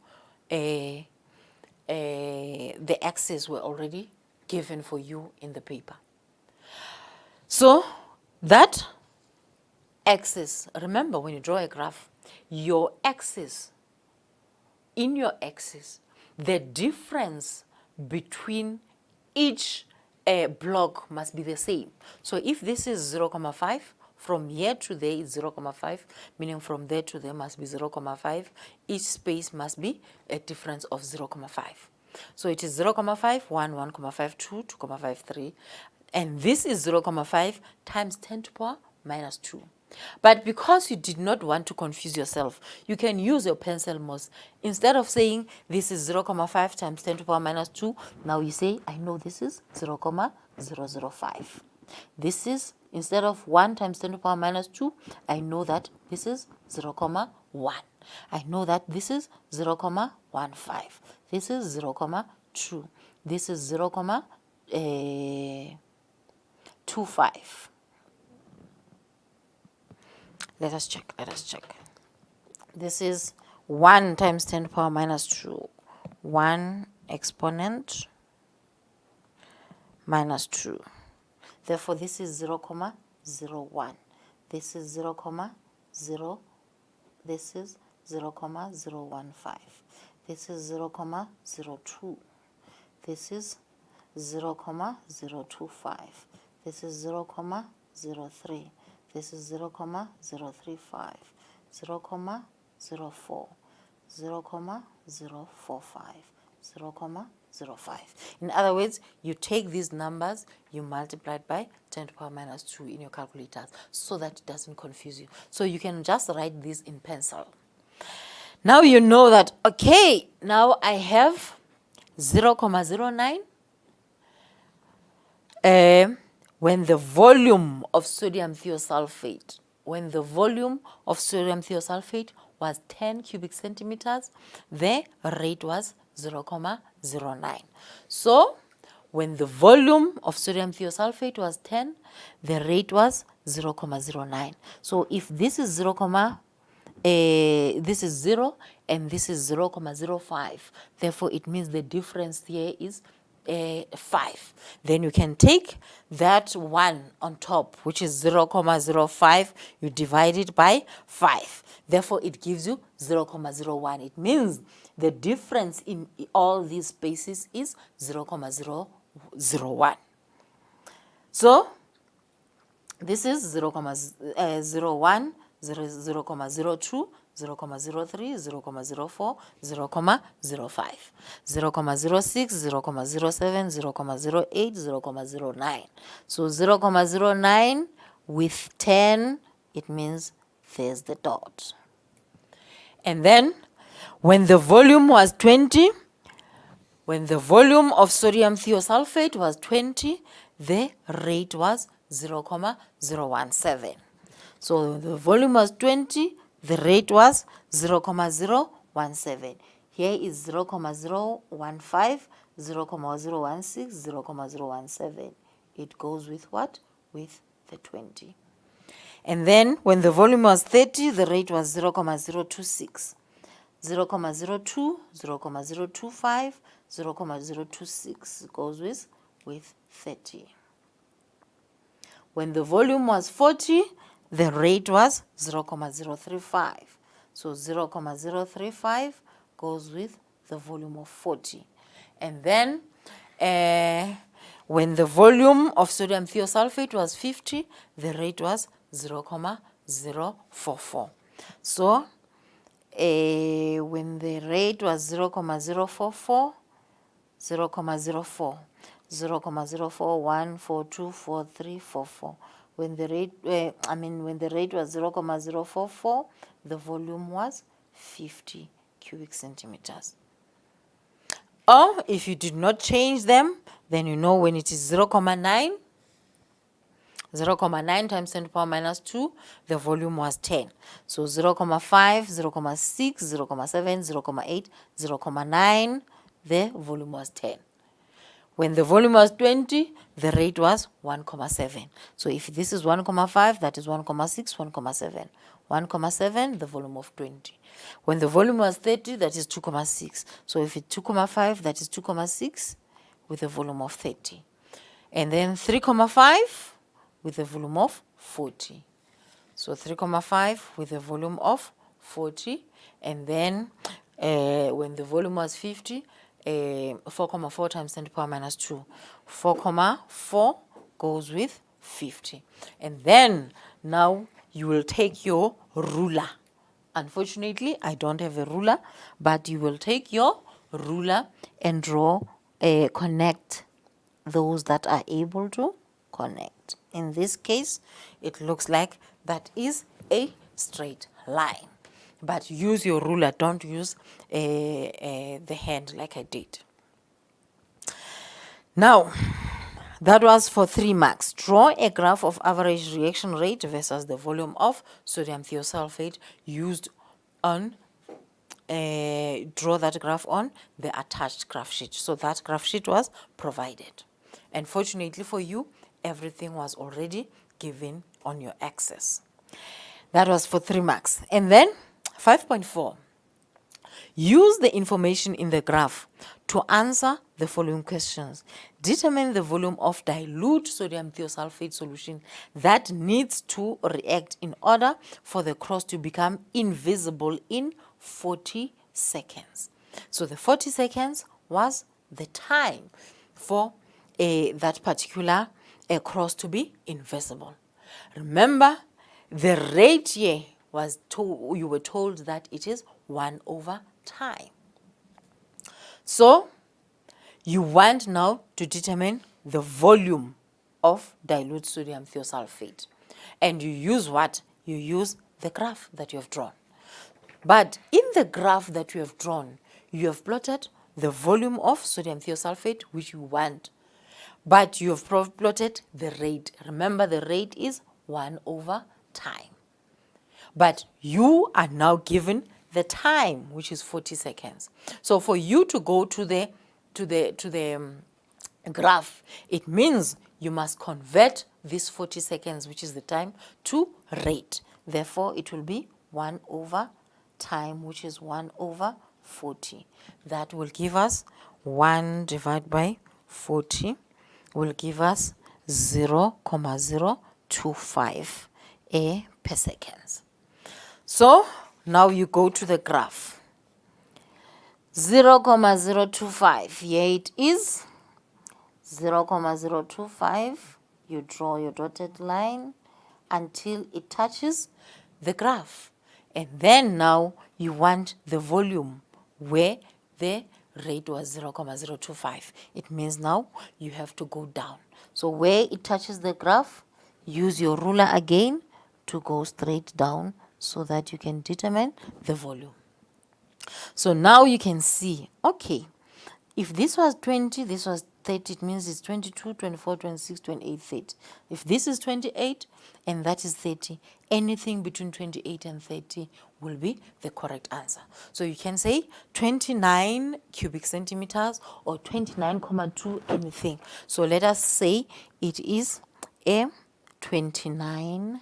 The axes were already given for you in the paper. So that axis, remember when you draw a graph, your axis, in your axis, the difference between each block must be the same. So if this is 0.5, from here to there is 0.5, meaning from there to there must be 0.5. Each space must be a difference of 0.5. So it is 0.5, 1, 1.5, 2, 2.5, 3. And this is 0.5 times 10 to the power minus 2. But because you did not want to confuse yourself, you can use your pencil most. Instead of saying this is 0.5 times 10 to the power minus 2, now you say, I know this is 0.005. This is, instead of 1 times 10 to the power minus 2, I know that this is 0.1. I know that this is 0.15. This is 0.2. This is 0.25. Let us check. This is 1 times 10 to the power minus 2. 1 exponent minus 2. Therefore, this is 0.01. This is 0.0. This is 0.015. This is 0.02. This is 0.025. This is 0.03. This is 0.035, 0.04, 0.045, 0.05. In other words, you take these numbers, you multiply it by 10 to the power minus 2 in your calculators so that it doesn't confuse you. So you can just write this in pencil. Now you know that, okay, now I have 0.09. When the volume of sodium thiosulfate when the volume of sodium thiosulfate was 10 cubic centimeters, the rate was 0.09. So when the volume of sodium thiosulfate was 10, the rate was 0.09. So if this is this is 0 and this is 0.05, therefore it means the difference here is 5. Then you can take that 1 on top, which is 0.05, you divide it by 5. Therefore it gives you 0.01. It means the difference in all these spaces is 0.001. So this is 0.01, 0.02, 0.03, 0.04, 0.05, 0.06, 0.07, 0.08, 0.09. So 0.09 with 10, it means there's the dot. And then when the volume was 20, when the volume of sodium thiosulfate was 20, the rate was 0.017. So the volume was 20, the rate was 0.017. Here is 0.015, 0.016, 0.017. It goes with what? With the 20. And then when the volume was 30, the rate was 0.026. 0.02, 0.025, 0.026 goes with 30. When the volume was 40, the rate was 0.035. So 0.035 goes with the volume of 40. And then when the volume of sodium thiosulfate was 50, the rate was 0.044. So when the rate was 0.044, 0.04, 0.041, 42, 43, 44. When the rate, when the rate was 0.044, the volume was 50 cubic centimeters. Or if you did not change them, then you know when it is 0.9, 0.9 times 10 to the power minus 2, the volume was 10. So 0.5, 0.6, 0.7, 0.8, 0.9, the volume was 10. When the volume was 20, the rate was 1.7. So if this is 1.5, that is 1.6, 1.7. 1.7, the volume of 20. When the volume was 30, that is 2.6. So if it's 2.5, that is 2.6 with a volume of 30. And then 3.5 with a volume of 40. So 3.5 with a volume of 40. And then when the volume was 50, 4.4 times 10 to the power minus 2. 4.4 goes with 50. And then now you will take your ruler. Unfortunately, I don't have a ruler, but you will take your ruler and draw, connect those that are able to connect. In this case, it looks like that is a straight line. But use your ruler, don't use the hand like I did. Now, that was for 3 marks. Draw a graph of average reaction rate versus the volume of sodium thiosulfate used on, draw that graph on the attached graph sheet. So that graph sheet was provided. And fortunately for you, everything was already given on your axis. That was for 3 marks. And then 5.4. Use the information in the graph to answer the following questions. Determine the volume of dilute sodium thiosulfate solution that needs to react in order for the cross to become invisible in 40 seconds. So the 40 seconds was the time for that particular cross to be invisible. Remember, the rate here was told, you were told that it is 1/time. So you want now to determine the volume of dilute sodium thiosulfate. And you use what? You use the graph that you have drawn. But in the graph that you have drawn, you have plotted the volume of sodium thiosulfate which you want. But you have plotted the rate. Remember, the rate is 1/time. But you are now given the time, which is 40 seconds. So for you to go to the graph, it means you must convert this 40 seconds, which is the time, to rate. Therefore, it will be 1 over time, which is 1 over 40. That will give us 1 divided by 40 will give us 0.025 a per second. So now you go to the graph. 0.025, here it is. 0.025, you draw your dotted line until it touches the graph. And then now you want the volume where the rate was 0.025. It means now you have to go down. So where it touches the graph, use your ruler again to go straight down so that you can determine the volume. So now you can see, okay, if this was 20, this was 30, it means it's 22, 24, 26, 28, 30. If this is 28 and that is 30, anything between 28 and 30 will be the correct answer. So you can say 29 cubic centimeters or 29.2 anything. So let us say it is a 29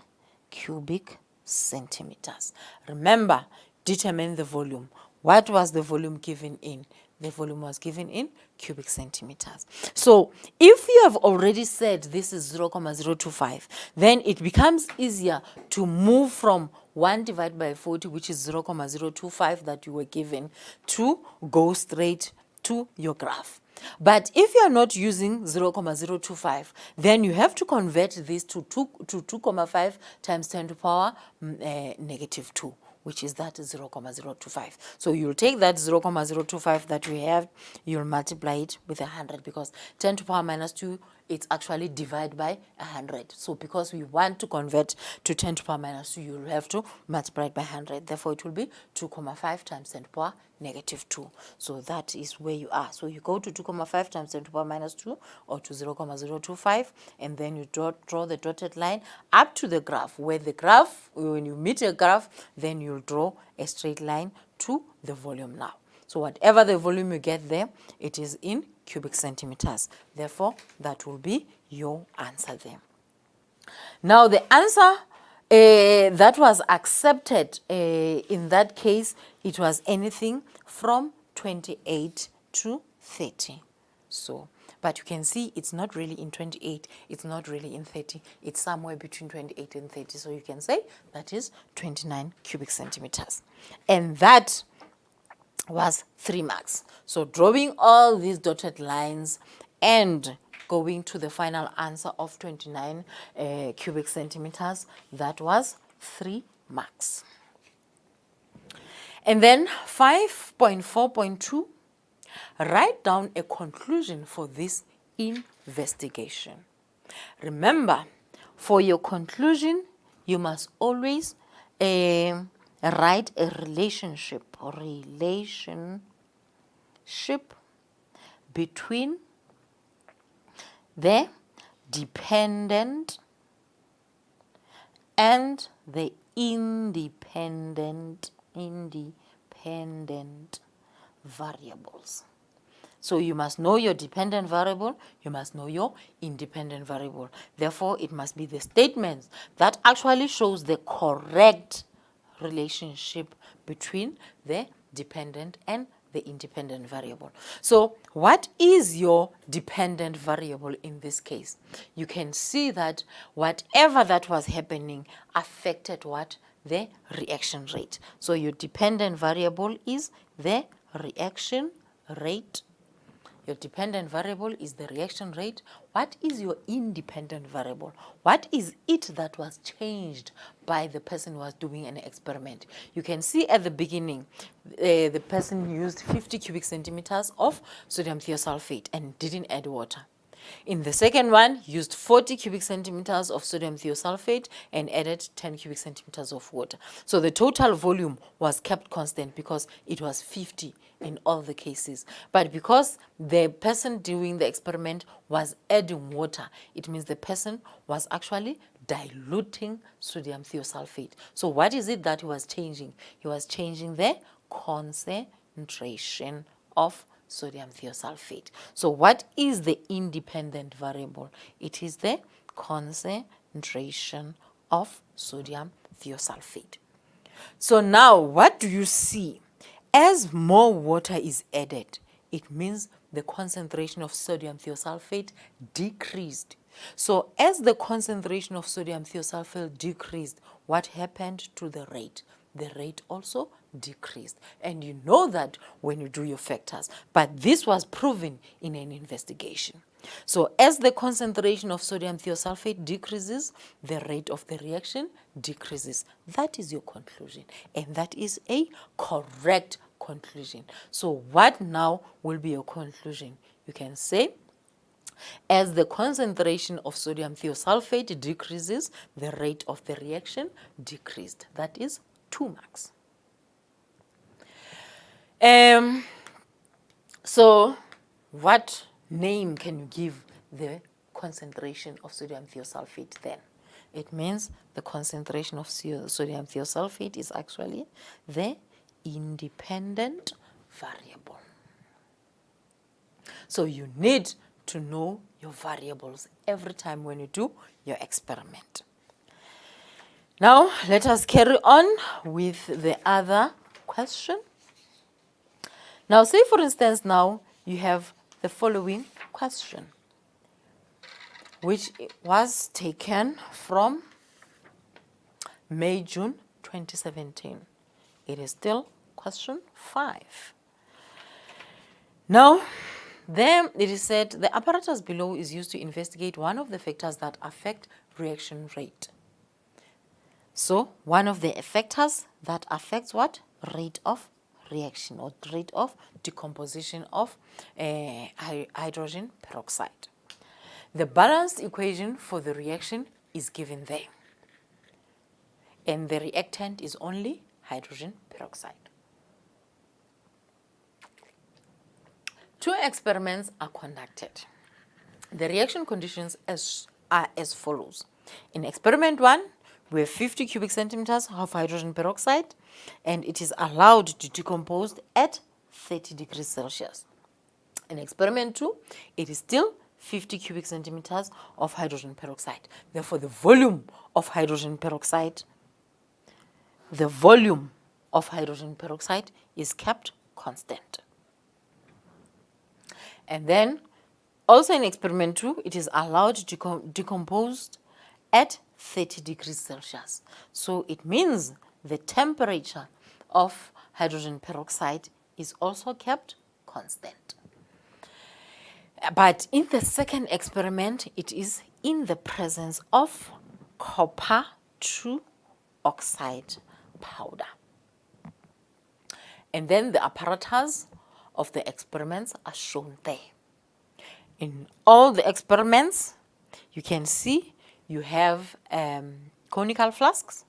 cubic centimeters. Remember, determine the volume. What was the volume given in? The volume was given in cubic centimeters. So if you have already said this is 0.025, then it becomes easier to move from 1 divided by 40, which is 0.025 that you were given, to go straight to your graph. But if you are not using 0.025, then you have to convert this to 2.5 times 10 to the power negative 2. Which is that 0.025. So you'll take that 0.025 that we have, you'll multiply it with 100, because 10 to the power minus 2, it's actually divided by 100. So because we want to convert to 10 to the power minus 2, you'll have to multiply it by 100. Therefore, it will be 2.5 times 10 to the power negative 2. So that is where you are. So you go to 2.5 times 10 to the power minus 2, or to 0.025, and then you draw the dotted line up to the graph, where the graph, when you meet a graph, then you'll draw a straight line to the volume now. So whatever the volume you get there, it is in cubic centimeters. Therefore, that will be your answer there. Now the answer that was accepted, in that case, it was anything from 28 to 30. So, but you can see it's not really in 28, it's not really in 30, it's somewhere between 28 and 30. So you can say that is 29 cubic centimeters. And that was 3 marks. So drawing all these dotted lines and going to the final answer of 29 cubic centimeters, that was 3 marks. And then 5.4.2, write down a conclusion for this investigation. Remember, for your conclusion, you must always write a relationship between the dependent and the independent variables. So you must know your dependent variable, you must know your independent variable. Therefore, it must be the statements that actually shows the correct relationship between the dependent and the independent variable. So what is your dependent variable in this case? You can see that whatever that was happening affected what? The reaction rate. So your dependent variable is the reaction rate. Your dependent variable is the reaction rate. What is your independent variable? What is it that was changed by the person who was doing an experiment? You can see at the beginning, the person used 50 cubic centimeters of sodium thiosulfate and didn't add water. In the second one, used 40 cubic centimeters of sodium thiosulfate and added 10 cubic centimeters of water. So the total volume was kept constant because it was 50 in all the cases. But because the person doing the experiment was adding water, it means the person was actually diluting sodium thiosulfate. So what is it that he was changing? He was changing the concentration of sodium thiosulfate. So what is the independent variable? It is the concentration of sodium thiosulfate. So now what do you see? As more water is added, it means the concentration of sodium thiosulfate decreased. So as the concentration of sodium thiosulfate decreased, what happened to the rate? The rate also decreased. And you know that when you do your factors. But this was proven in an investigation. So as the concentration of sodium thiosulfate decreases, the rate of the reaction decreases. That is your conclusion. And that is a correct conclusion. So what now will be your conclusion? You can say, as the concentration of sodium thiosulfate decreases, the rate of the reaction decreased. That is 2 marks. So what name can you give the concentration of sodium thiosulfate then? It means the concentration of sodium thiosulfate is actually the independent variable. So you need to know your variables every time when you do your experiment. Now let us carry on with the other question. Now say for instance now you have the following question, which was taken from May-June 2017. It is still question 5. Now, then it is said the apparatus below is used to investigate one of the factors that affect reaction rate. So, one of the factors that affects what? Rate of reaction or rate of decomposition of hydrogen peroxide. The balanced equation for the reaction is given there. And the reactant is only hydrogen peroxide. 2 experiments are conducted. The reaction conditions are as follows. In experiment 1, we have 50 cubic centimeters of hydrogen peroxide, and it is allowed to decompose at 30 degrees Celsius. In experiment 2, it is still 50 cubic centimeters of hydrogen peroxide. Therefore, the volume of hydrogen peroxide is kept constant. And then, also in experiment 2, it is allowed to decompose at 30 degrees Celsius. So it means the temperature of hydrogen peroxide is also kept constant. But in the second experiment, it is in the presence of copper 2 oxide powder. And then the apparatus of the experiments are shown there. In all the experiments, you can see you have conical flasks,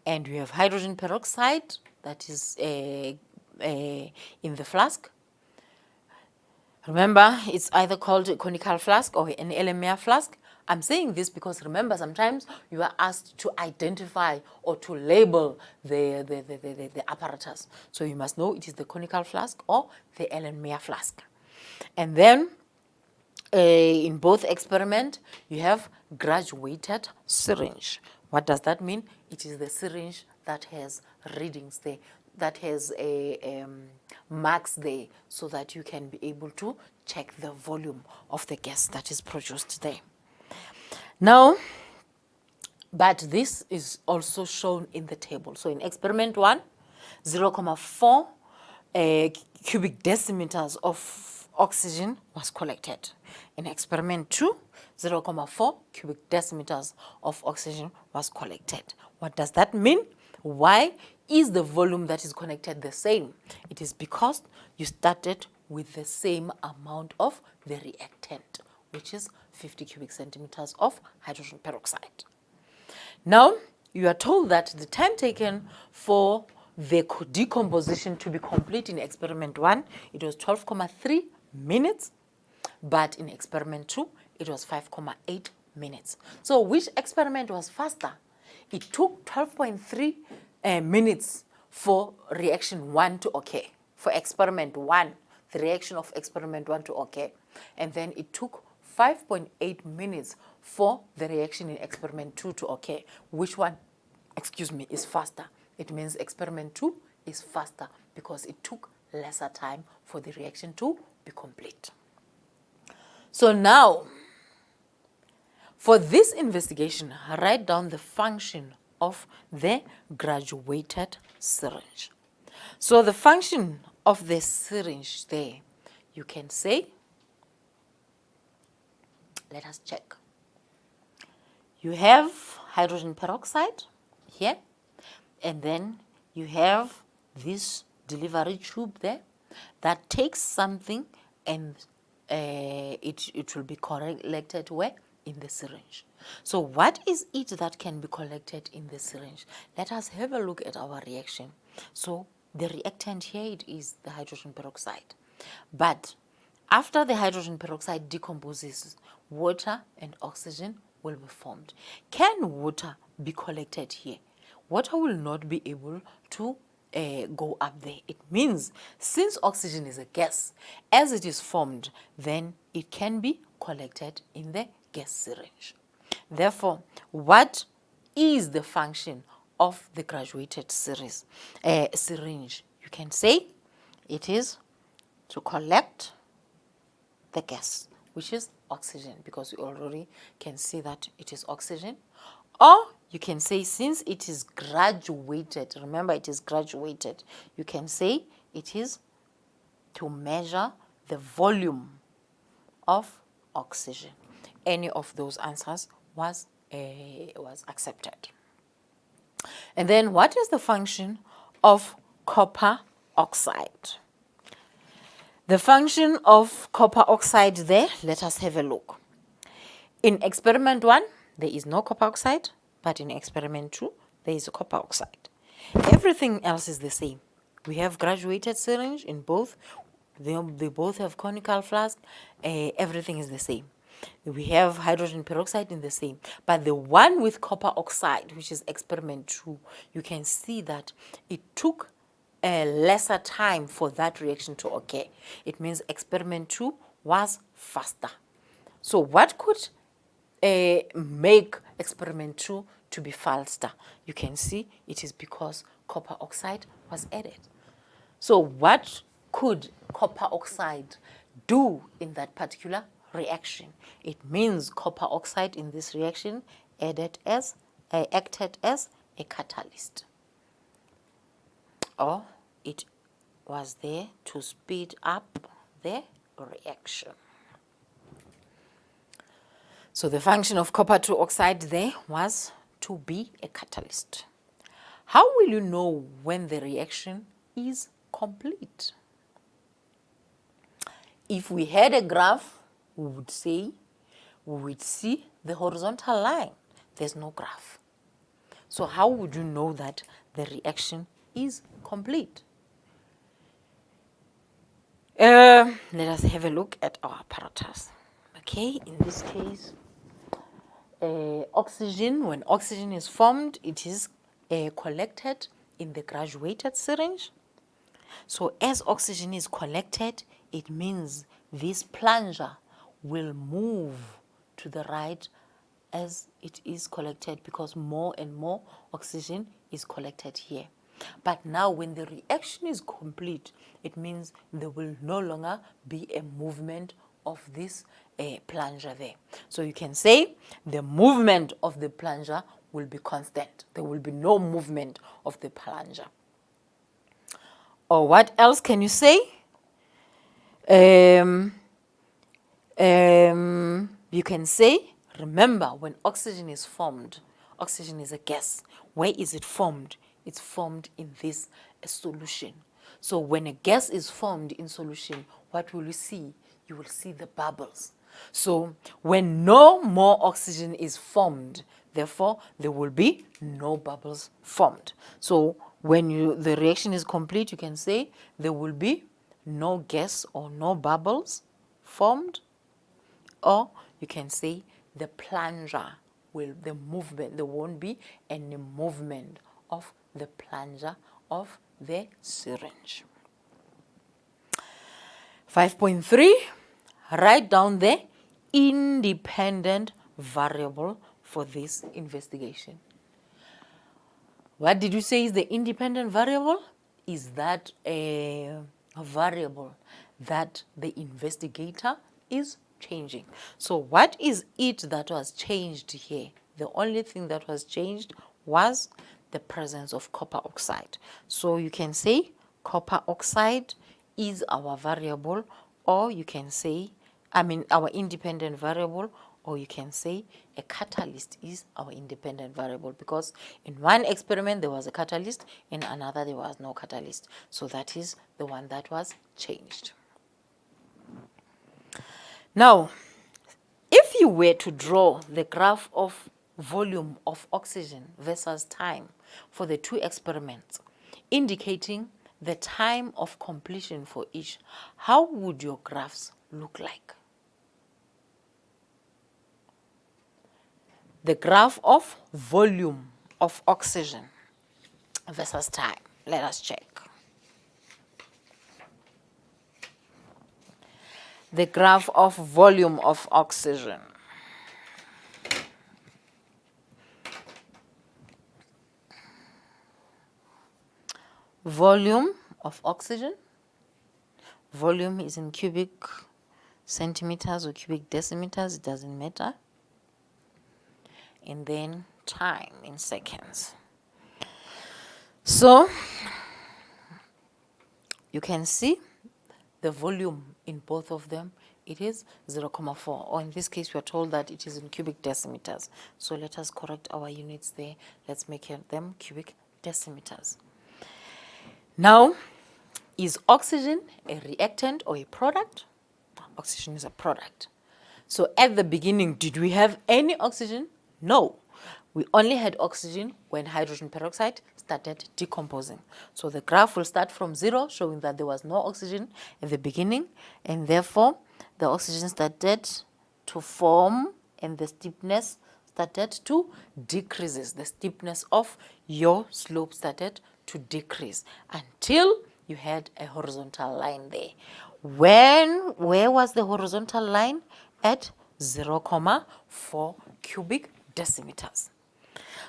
and you have hydrogen peroxide that is in the flask. Remember, it's either called a conical flask or an LMR flask. I'm saying this because remember, sometimes you are asked to identify or to label the apparatus. So you must know it is the conical flask or the LMR flask. And then in both experiments, you have graduated syringe. What does that mean? It is the syringe that has readings there, that has marks there, so that you can be able to check the volume of the gas that is produced there. Now, but this is also shown in the table. So in experiment 1, 0.4 cubic decimeters of oxygen was collected. In experiment 2, 0.4 cubic decimeters of oxygen was collected. What does that mean? Why is the volume that is connected the same? It is because you started with the same amount of the reactant, which is 50 cubic centimeters of hydrogen peroxide. Now, you are told that the time taken for the decomposition to be complete in experiment 1, it was 12.3 minutes, but in experiment 2, it was 5.8 minutes. So which experiment was faster? It took 12.3 minutes for reaction 1 to occur. For experiment 1, the reaction of experiment 1 to occur. And then it took 5.8 minutes for the reaction in experiment 2 to occur. Which one, is faster? It means experiment 2 is faster because it took lesser time for the reaction to be complete. So now, for this investigation, write down the function of the graduated syringe. So the function of the syringe there, you can say, let us check. You have hydrogen peroxide here, and then you have this delivery tube there that takes something and it will be collected where? In the syringe. So what is it that can be collected in the syringe? Let us have a look at our reaction. So the reactant here, it is the hydrogen peroxide. But after the hydrogen peroxide decomposes, water and oxygen will be formed. Can water be collected here? Water will not be able to go up there. It means since oxygen is a gas, as it is formed, then it can be collected in the gas syringe. Therefore, what is the function of the graduated syringe? You can say it is to collect the gas, which is oxygen, because we already can see that it is oxygen. Or you can say, since it is graduated, remember it is graduated, you can say it is to measure the volume of oxygen. Any of those answers was accepted. And then what is the function of copper oxide? The function of copper oxide there, let us have a look. In experiment 1, there is no copper oxide, but in experiment 2, there is a copper oxide. Everything else is the same. We have graduated syringe in both. They both have conical flask. Everything is the same. We have hydrogen peroxide in the same. But the one with copper oxide, which is experiment 2, you can see that it took a lesser time for that reaction to occur. It means experiment 2 was faster. So what could make experiment 2 to be faster? You can see it is because copper oxide was added. So what could copper oxide do in that particular reaction? It means copper oxide in this reaction acted as a catalyst, or it was there to speed up the reaction. So the function of copper 2 oxide there was to be a catalyst. How will you know when the reaction is complete? If we had a graph, we would see the horizontal line. There's no graph. So how would you know that the reaction is complete? Let us have a look at our apparatus. Okay, in this case, oxygen, when oxygen is formed, it is collected in the graduated syringe. So as oxygen is collected, it means this plunger will move to the right as it is collected, because more and more oxygen is collected here. But now when the reaction is complete, it means there will no longer be a movement of this plunger there. So you can say the movement of the plunger will be constant. There will be no movement of the plunger. Or what else can you say? You can say, remember, when oxygen is formed, oxygen is a gas. Where is it formed? It's formed in this solution. So when a gas is formed in solution, what will you see? You will see the bubbles. So when no more oxygen is formed, therefore there will be no bubbles formed. So when the reaction is complete, you can say there will be no gas or no bubbles formed, or you can say the plunger the movement, there won't be any movement of the plunger of the syringe. 5.3, write down the independent variable for this investigation. What did you say is the independent variable? Is that a variable that the investigator is changing? So what is it that was changed here? The only thing that was changed was the presence of copper oxide. So you can say copper oxide is our variable, or you can say, our independent variable, or you can say a catalyst is our independent variable, because in one experiment there was a catalyst, in another there was no catalyst. So that is the one that was changed. Now, if you were to draw the graph of volume of oxygen versus time for the two experiments, indicating the time of completion for each, how would your graphs look like? The graph of volume of oxygen versus time. Let us check. The graph of volume of oxygen. Volume of oxygen. Volume is in cubic centimeters or cubic decimeters, it doesn't matter. And then time in seconds. So you can see the volume in both of them, it is 0.4, or in this case we are told that it is in cubic decimeters. So let us correct our units there. Let's make them cubic decimeters. Now, is oxygen a reactant or a product? Oxygen is a product. So at the beginning, did we have any oxygen? No. We only had oxygen when hydrogen peroxide started decomposing. So the graph will start from 0, showing that there was no oxygen at the beginning, and therefore the oxygen started to form and the steepness started to decrease. The steepness of your slope started to decrease until you had a horizontal line there. Where was the horizontal line? At 0.4 cubic decimeters.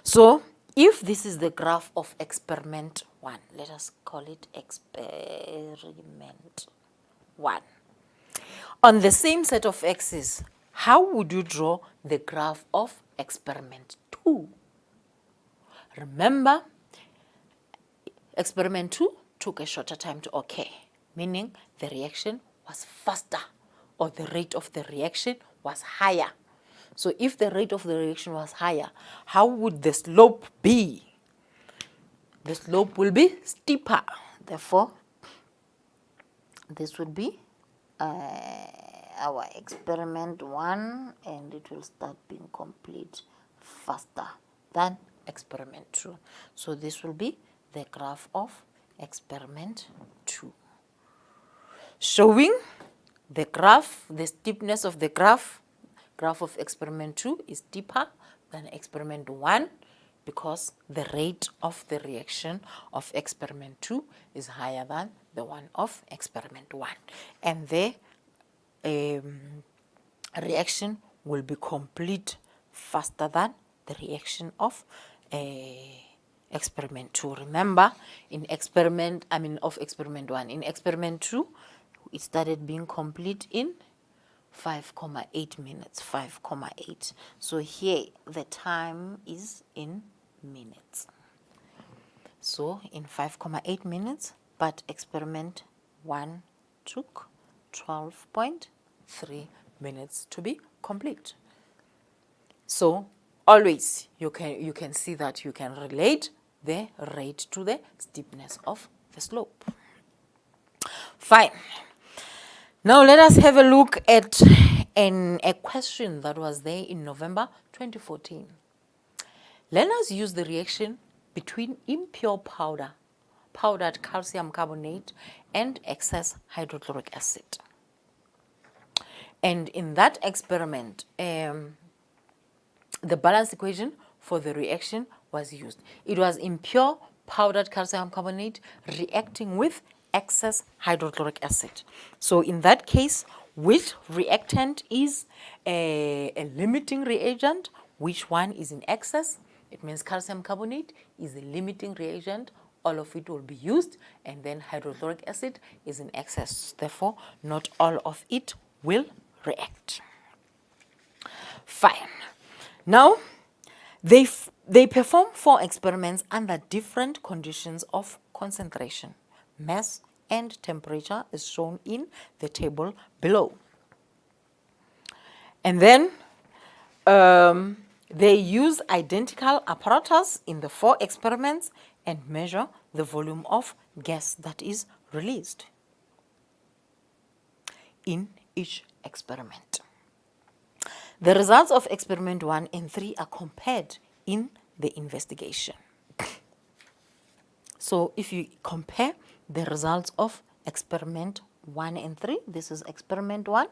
So if this is the graph of experiment 1, let us call it experiment 1. On the same set of axes, how would you draw the graph of experiment 2? Remember, experiment 2 took a shorter time to occur, meaning the reaction was faster, or the rate of the reaction was higher. So if the rate of the reaction was higher, how would the slope be? The slope will be steeper. Therefore, this would be our experiment 1, and it will start being complete faster than experiment 2. So this will be the graph of experiment 2. Showing the graph, the steepness of the graph of experiment 2 is steeper than experiment 1, because the rate of the reaction of experiment 2 is higher than the one of experiment 1. And the reaction will be complete faster than the reaction of experiment 2. Remember, in experiment 1, in experiment 2, it started being complete in 5.8 minutes, 5.8. So here the time is in minutes. So in 5.8 minutes, but experiment 1 took 12.3 minutes to be complete. So always you can see that you can relate the rate to the steepness of the slope. Fine. Now let us have a look at and a question that was there in November 2014. Learners used the reaction between impure powdered calcium carbonate and excess hydrochloric acid. And in that experiment, the balance equation for the reaction was used. It was impure powdered calcium carbonate reacting with excess hydrochloric acid. So in that case, which reactant is a limiting reagent? Which one is in excess? It means calcium carbonate is the limiting reagent. All of it will be used, and then hydrochloric acid is in excess. Therefore, not all of it will react. Fine. Now, they perform 4 experiments under different conditions of concentration, mass, and temperature is shown in the table below. And then they use identical apparatus in the 4 experiments and measure the volume of gas that is released in each experiment. The results of experiment 1 and 3 are compared in the investigation. So if you compare the results of experiment 1 and 3, this is experiment 1,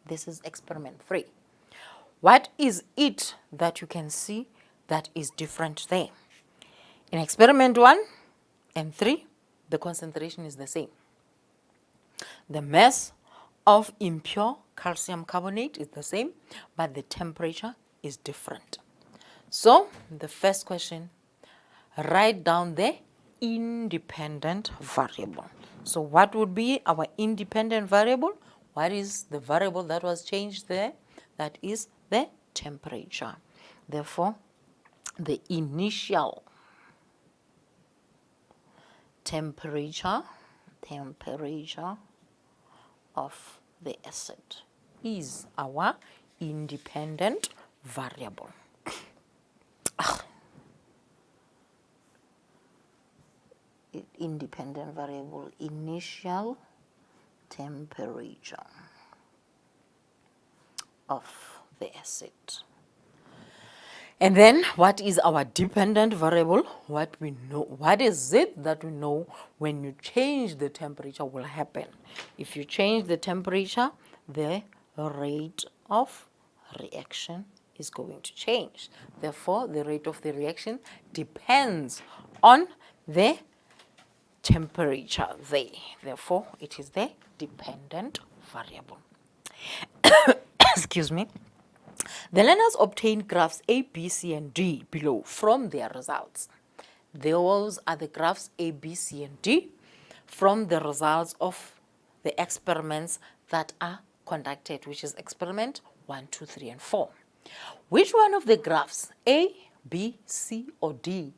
this is experiment 3. What is it that you can see that is different there? In experiment 1 and 3, the concentration is the same. The mass of impure calcium carbonate is the same, but the temperature is different. So the first question, write down the independent variable. So what would be our independent variable? What is the variable that was changed there? That is the temperature. Therefore, the initial temperature of the acid is our independent variable. Independent variable, initial temperature of the acid. And then what is our dependent variable? What we know, what is it that we know when you change the temperature will happen? If you change the temperature, the rate of reaction is going to change. Therefore, the rate of the reaction depends on the temperature there. Therefore, it is the dependent variable. Excuse me. The learners obtained graphs A, B, C, and D below from their results. Those are the graphs A, B, C, and D from the results of the experiments that are conducted, which is experiment 1, 2, 3, and 4. Which one of the graphs, A, B, C, or D,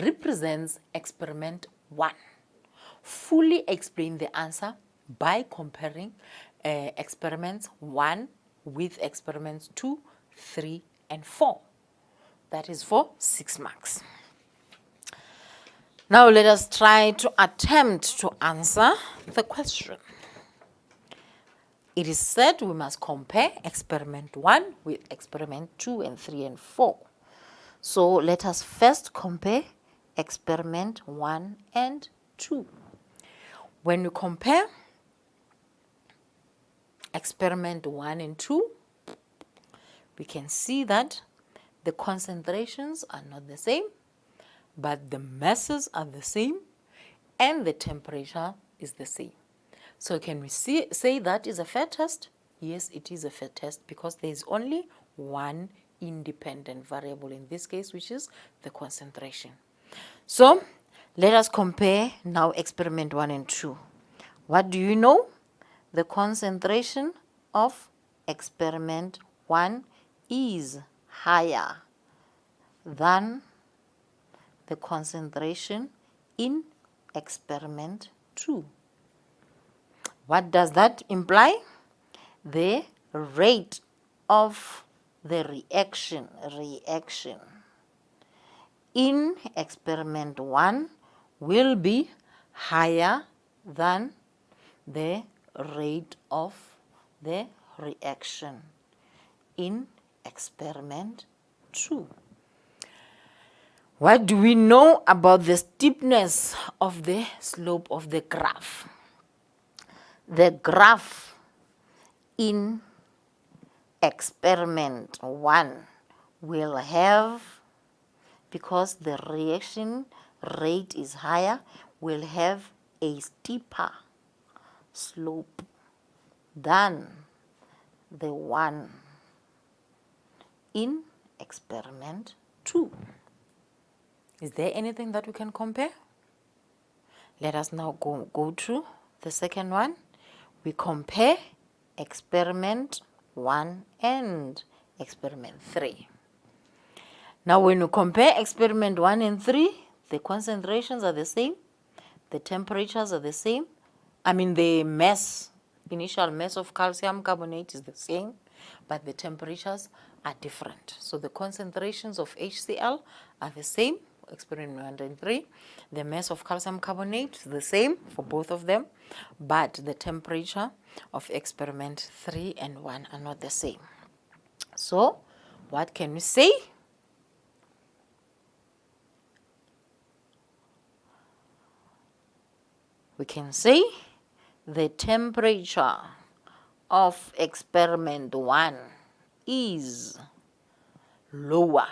represents experiment 1? Fully explain the answer by comparing experiments 1 with experiments 2, 3, and 4. That is for 6 marks. Now let us try to attempt to answer the question. It is said we must compare experiment 1 with experiment 2 and 3 and 4. So let us first compare experiment 1 and 2. When you compare experiment 1 and 2, we can see that the concentrations are not the same, but the masses are the same and the temperature is the same. So can we say that is a fair test? Yes, it is a fair test because there is only one independent variable in this case, which is the concentration. So let us compare now experiment 1 and 2. What do you know? The concentration of experiment 1 is higher than the concentration in experiment 2. What does that imply? The rate of the reaction in experiment 1 will be higher than the rate of the reaction in experiment 2. What do we know about the steepness of the slope of the graph? The graph in experiment 1 will have, because the reaction rate is higher, will have a steeper slope than the one in experiment 2. Is there anything that we can compare? Let us now go to the second one. We compare experiment 1 and experiment 3. Now when you compare experiment 1 and 3, the concentrations are the same, the temperatures are the same. The mass, initial mass of calcium carbonate is the same, but the temperatures are different. So the concentrations of HCl are the same, experiment 1 and 3. The mass of calcium carbonate is the same for both of them, but the temperature of experiment 3 and 1 are not the same. So what can we say? We can say the temperature of experiment 1 is lower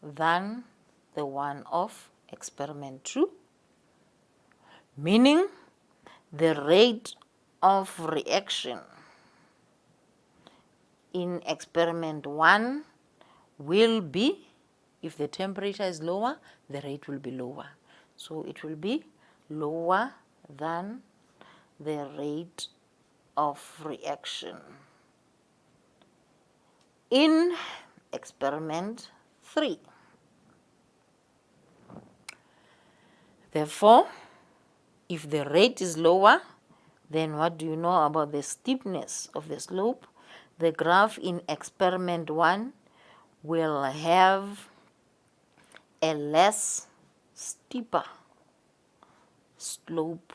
than the one of experiment 2, meaning the rate of reaction in experiment 1 will be, if the temperature is lower, the rate will be lower. So it will be lower than the rate of reaction in experiment 3. Therefore, if the rate is lower, then what do you know about the steepness of the slope? The graph in experiment 1 will have a less steeper slope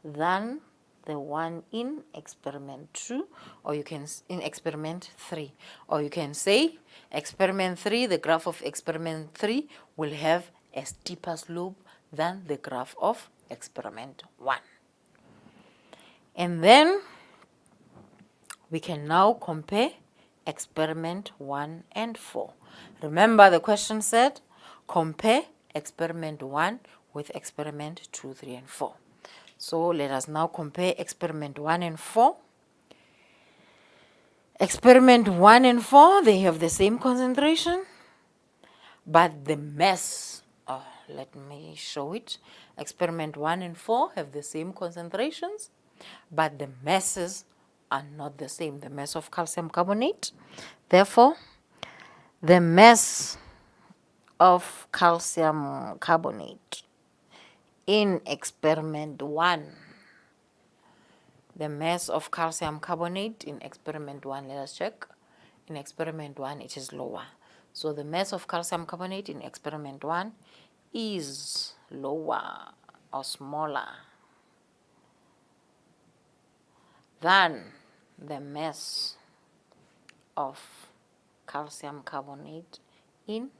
than the one in experiment 2, or you can in experiment 3, or you can say experiment 3, the graph of experiment 3 will have a steeper slope than the graph of experiment 1. And then we can now compare experiment 1 and 4. Remember the question said compare experiment 1 with experiment 2, 3, and 4. So let us now compare experiment 1 and 4. Experiment 1 and 4, they have the same concentration, but the mass, let me show it. Experiment 1 and 4 have the same concentrations, but the masses are not the same, the mass of calcium carbonate. Therefore, the mass of calcium carbonate in experiment 1, the mass of calcium carbonate in experiment 1, let us check. In experiment 1, it is lower. So the mass of calcium carbonate in experiment 1 is lower or smaller than the mass of calcium carbonate in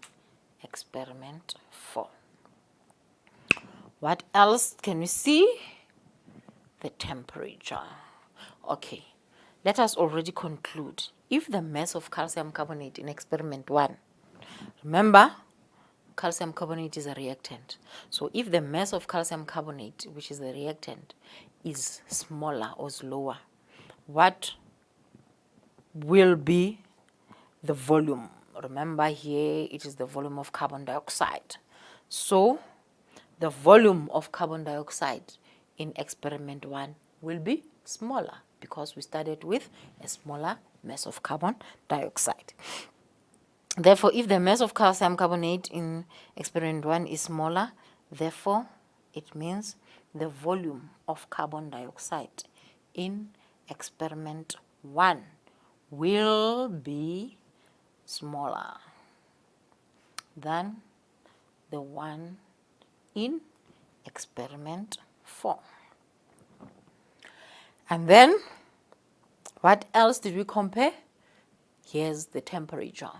experiment 4. What else can we see? The temperature. Okay, let us already conclude. If the mass of calcium carbonate in experiment 1, remember, calcium carbonate is a reactant. So if the mass of calcium carbonate, which is the reactant, is smaller or is lower, what will be the volume? Remember here, it is the volume of carbon dioxide. So the volume of carbon dioxide in experiment 1 will be smaller because we started with a smaller mass of carbon dioxide. Therefore, if the mass of calcium carbonate in experiment 1 is smaller, therefore it means the volume of carbon dioxide in experiment 1 will be smaller than the one in experiment 4. And then What else did we compare? Here's the temperature.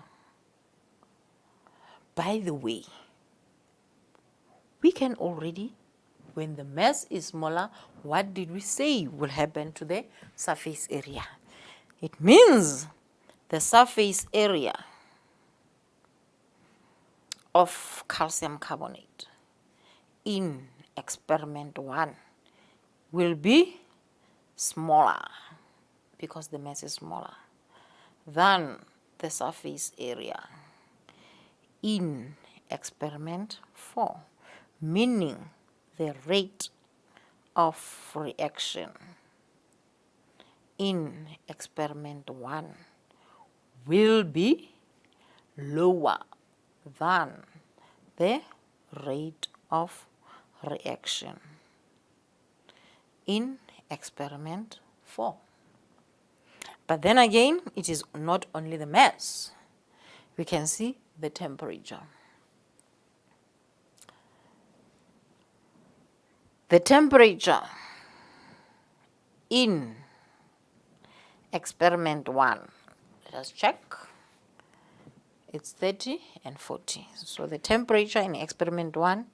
By the way, we can already, when the mass is smaller, what did we say will happen to the surface area? It means the surface area of calcium carbonate in experiment 1 will be smaller because the mass is smaller than the surface area in experiment 4, meaning the rate of reaction in experiment 1 will be lower than the rate of reaction in experiment 4. But then again, it is not only the mass. We can see the temperature. The temperature in experiment 1, let us check. It's 30 and 40. So the temperature in experiment 1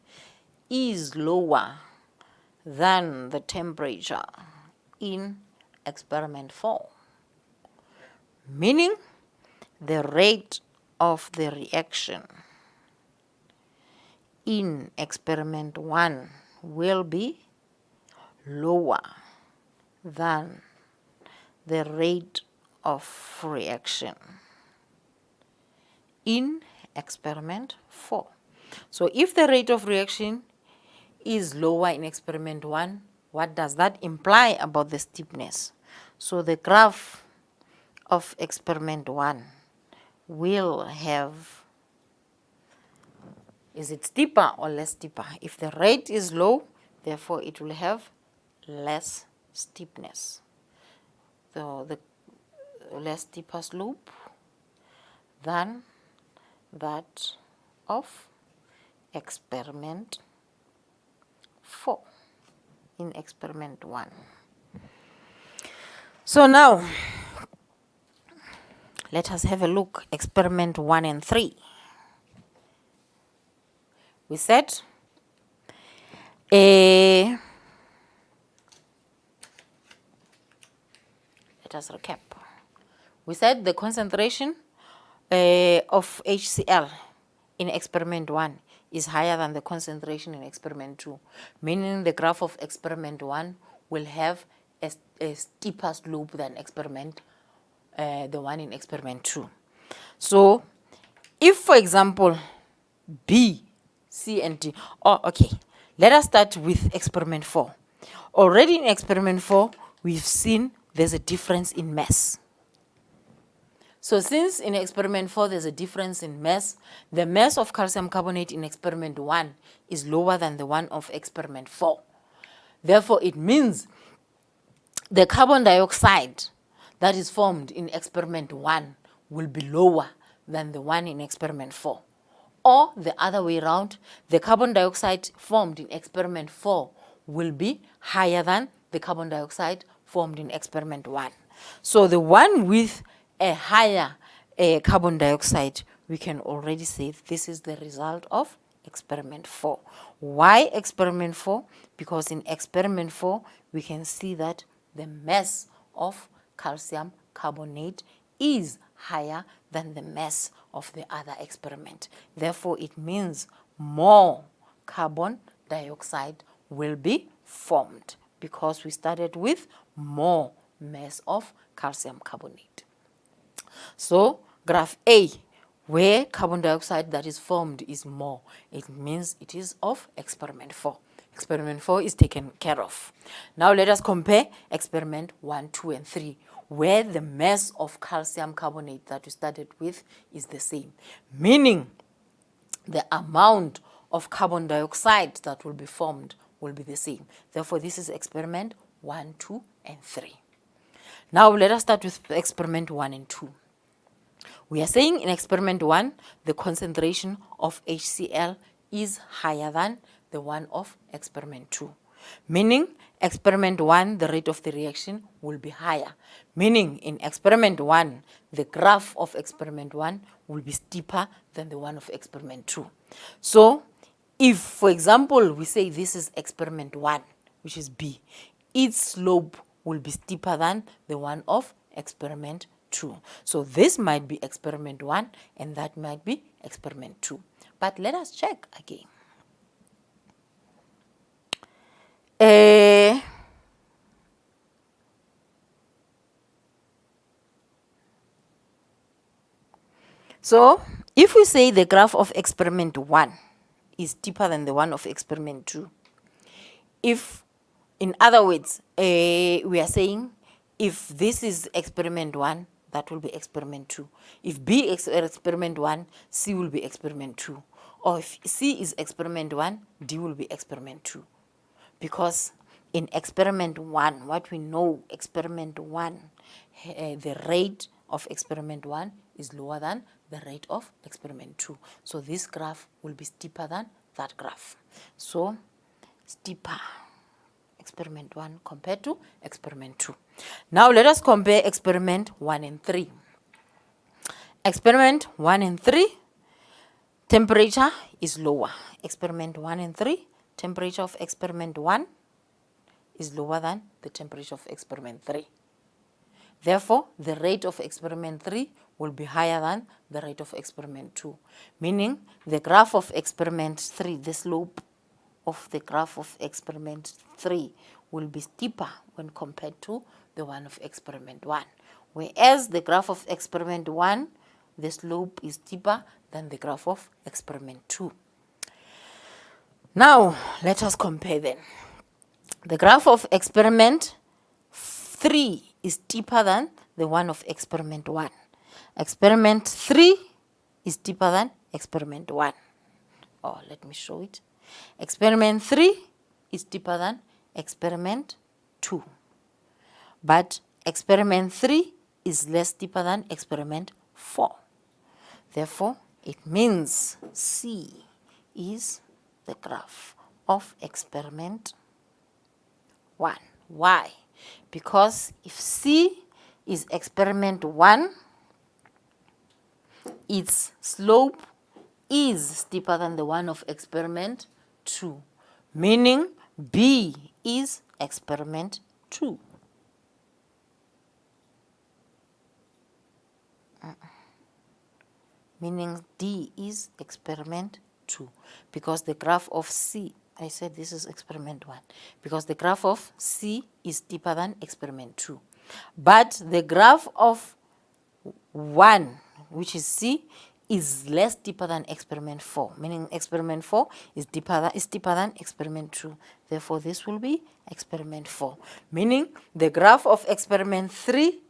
is lower than the temperature in experiment 4, meaning the rate of the reaction in experiment 1 will be lower than the rate of reaction in experiment 4. So if the rate of reaction is lower in experiment 1, what does that imply about the steepness? So the graph of experiment 1 will have, is it steeper or less steeper? If the rate is low, therefore it will have less steepness. So the less steeper slope than that of experiment 4 in experiment 1. So now let us have a look experiment 1 and 3. We said let us recap. We said the concentration of HCl in experiment 1 is higher than the concentration in experiment 2, meaning the graph of experiment 1 will have a steeper slope than experiment the one in experiment 2. So if, for example, B, C, and D, let us start with experiment 4. Already in experiment 4, we've seen there's a difference in mass. So since in experiment 4 there's a difference in mass, the mass of calcium carbonate in experiment 1 is lower than the one of experiment 4. Therefore, it means the carbon dioxide that is formed in experiment 1 will be lower than the one in experiment 4. Or the other way around, the carbon dioxide formed in experiment 4 will be higher than the carbon dioxide formed in experiment 1. So the one with a higher carbon dioxide, we can already say this is the result of experiment 4. Why experiment 4? Because in experiment 4, we can see that the mass of calcium carbonate is higher than the mass of the other experiment. Therefore, it means more carbon dioxide will be formed because we started with more mass of calcium carbonate. So graph A, where carbon dioxide that is formed is more, it means it is of experiment 4. Experiment 4 is taken care of. Now let us compare experiment 1, 2, and 3, where the mass of calcium carbonate that we started with is the same, meaning the amount of carbon dioxide that will be formed will be the same. Therefore, this is experiment 1, 2, and 3. Now let us start with experiment 1 and 2. We are saying in experiment 1, the concentration of HCl is higher than the one of experiment 2. Meaning experiment 1, the rate of the reaction will be higher. Meaning in experiment 1, the graph of experiment 1 will be steeper than the one of experiment 2. So if, for example, we say this is experiment 1, which is B, its slope will be steeper than the one of experiment 2. So this might be experiment 1 and that might be experiment 2. But let us check again. So if we say the graph of experiment 1 is steeper than the one of experiment 2, if, in other words, we are saying if this is experiment 1, that will be experiment 2. If B is experiment 1, C will be experiment 2. Or if C is experiment 1, D will be experiment 2. Because in experiment 1, what we know, experiment 1, the rate of experiment 1 is lower than the rate of experiment 2. So this graph will be steeper than that graph. So steeper experiment 1 compared to experiment 2. Now let us compare experiment 1 and 3. Experiment 1 and 3, temperature is lower. Experiment 1 and 3, temperature of experiment 1 is lower than the temperature of experiment 3. Therefore, the rate of experiment 3 will be higher than the rate of experiment 2. Meaning, the graph of experiment 3, the slope of the graph of experiment 3 will be steeper when compared to the one of experiment 1. Whereas the graph of experiment 1, the slope is steeper than the graph of experiment 2. Now, let us compare them. The graph of experiment 3 is steeper than the one of experiment 1. Experiment 3 is steeper than experiment 1. Oh, let me show it. Experiment 3 is steeper than experiment 2. But experiment 3 is less steeper than experiment 4. Therefore, it means C is the graph of experiment 1. Why? Because if C is experiment 1, its slope is steeper than the one of experiment 2, meaning B is experiment 2. Meaning D is experiment 2, because the graph of C, I said this is experiment 1, because the graph of C is steeper than experiment 2. But the graph of 1, which is C, is less steeper than experiment 4, meaning experiment 4 is steeper than experiment 2. Therefore, this will be experiment 4, meaning the graph of experiment 3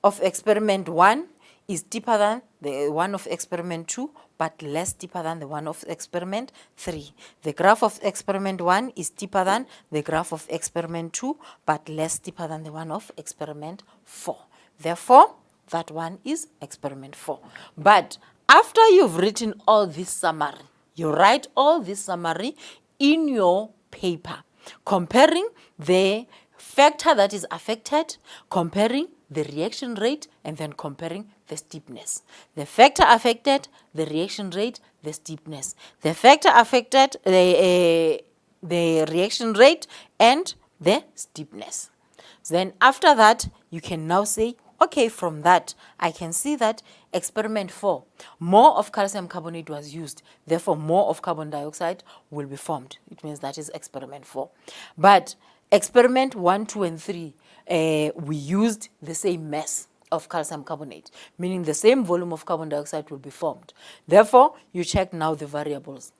of experiment 1 is steeper than the one of experiment 2, but less steeper than the one of experiment 3. The graph of experiment 1 is steeper than the graph of experiment 2, but less steeper than the one of experiment 4. Therefore, that one is experiment 4. But after you've written all this summary, you write all this summary in your paper, comparing the factor that is affected, comparing the reaction rate, and then comparing the steepness. The factor affected, the reaction rate, the steepness. The factor affected, the reaction rate, and the steepness. Then after that, you can now say, okay, from that, I can see that experiment 4, more of calcium carbonate was used. Therefore, more of carbon dioxide will be formed. It means that is experiment 4. But experiment 1, 2, and 3, we used the same mass of calcium carbonate, meaning the same volume of carbon dioxide will be formed. Therefore, you check now the variables.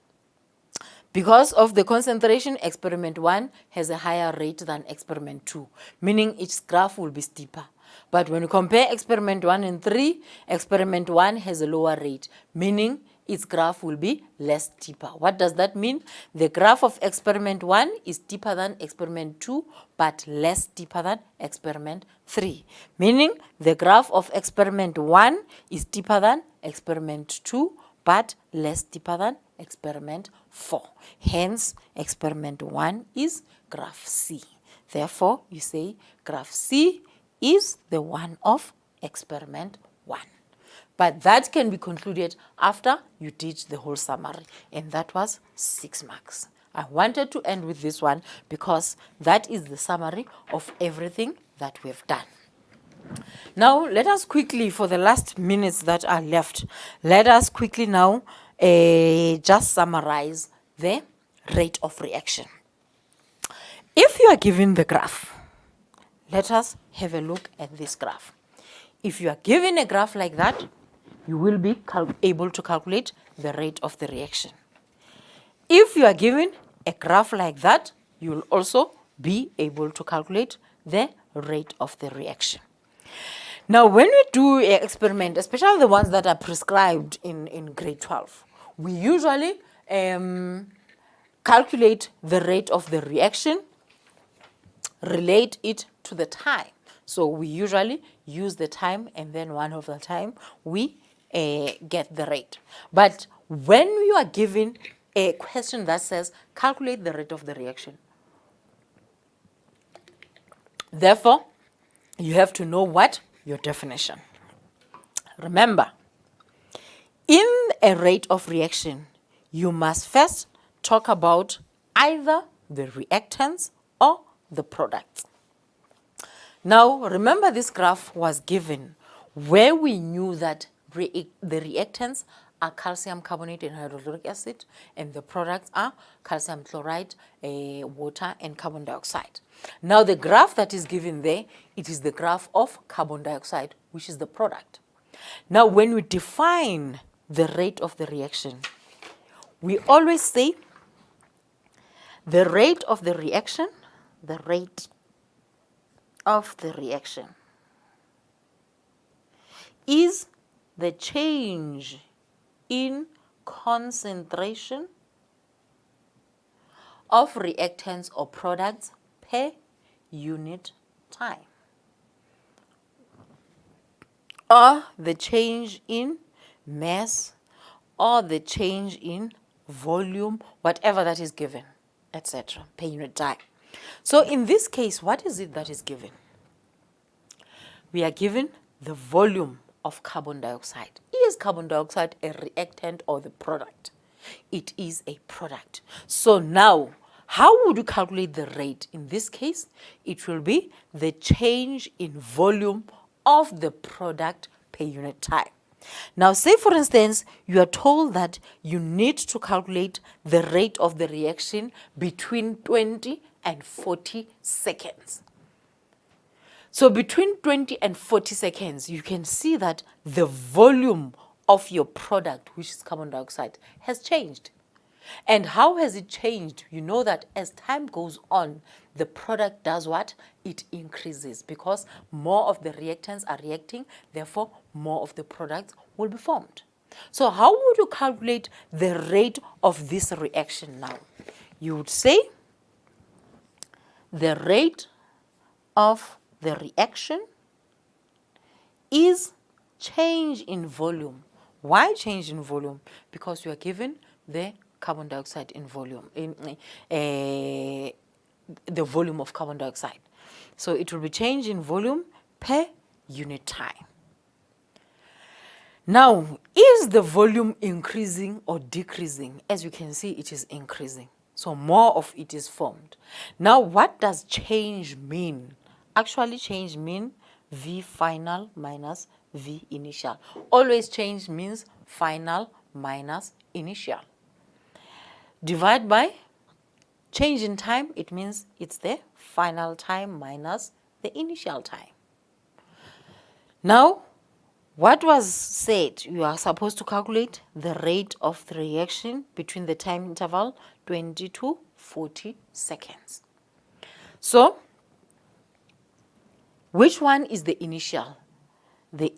Because of the concentration, experiment 1 has a higher rate than experiment 2, meaning its graph will be steeper. But when you compare experiment 1 and 3, experiment 1 has a lower rate, meaning its graph will be less steeper. What does that mean? The graph of experiment 1 is steeper than experiment 2, but less steeper than experiment 3. Meaning the graph of experiment 1 is steeper than experiment 2, but less deeper than experiment 4. Hence, experiment 1 is graph C. Therefore, you say graph C is the one of experiment 1. But that can be concluded after you did the whole summary, and that was 6 marks. I wanted to end with this one because that is the summary of everything that we've done. Now, let us quickly, for the last minutes that are left, let us quickly now just summarize the rate of reaction. If you are given the graph, let us have a look at this graph. If you are given a graph like that, you will be able to calculate the rate of the reaction. If you are given a graph like that, you will also be able to calculate the rate of the reaction. Now, when we do an experiment, especially the ones that are prescribed in grade 12, we usually calculate the rate of the reaction, relate it to the time. So we usually use the time, and then one of the time we get the rate. But when you are given a question that says calculate the rate of the reaction, therefore you have to know what your definition. Remember, in a rate of reaction, you must first talk about either the reactants or the products. Now, remember this graph was given where we knew that the reactants are calcium carbonate and hydrochloric acid, and the products are calcium chloride, water, and carbon dioxide. Now, the graph that is given there, it is the graph of carbon dioxide, which is the product. Now, when we define the rate of the reaction, we always say the rate of the reaction, is the change in concentration of reactants or products per unit time, or the change in mass, or the change in volume, whatever that is given, etc., per unit time. So in this case, what is it that is given? We are given the volume of carbon dioxide. Is carbon dioxide a reactant or the product? It is a product. So now, how would you calculate the rate? In this case, it will be the change in volume of the product per unit time. Now, say for instance, you are told that you need to calculate the rate of the reaction between 20 and 40 seconds. So between 20 and 40 seconds, you can see that the volume of your product, which is carbon dioxide, has changed. And how has it changed? You know that as time goes on, the product does what? It increases because more of the reactants are reacting, therefore more of the products will be formed. So how would you calculate the rate of this reaction now? You would say the rate of the reaction is change in volume. Why change in volume? Because you are given the carbon dioxide in volume, the volume of carbon dioxide. So it will be change in volume per unit time. Now, is the volume increasing or decreasing? As you can see, it is increasing. So more of it is formed. Now, what does change mean? Actually, change means V final minus V initial. Always change means final minus initial. Divide by change in time, it means it's the final time minus the initial time. Now, what was said? You are supposed to calculate the rate of the reaction between the time interval 20 to 40 seconds. So, which one is the initial? The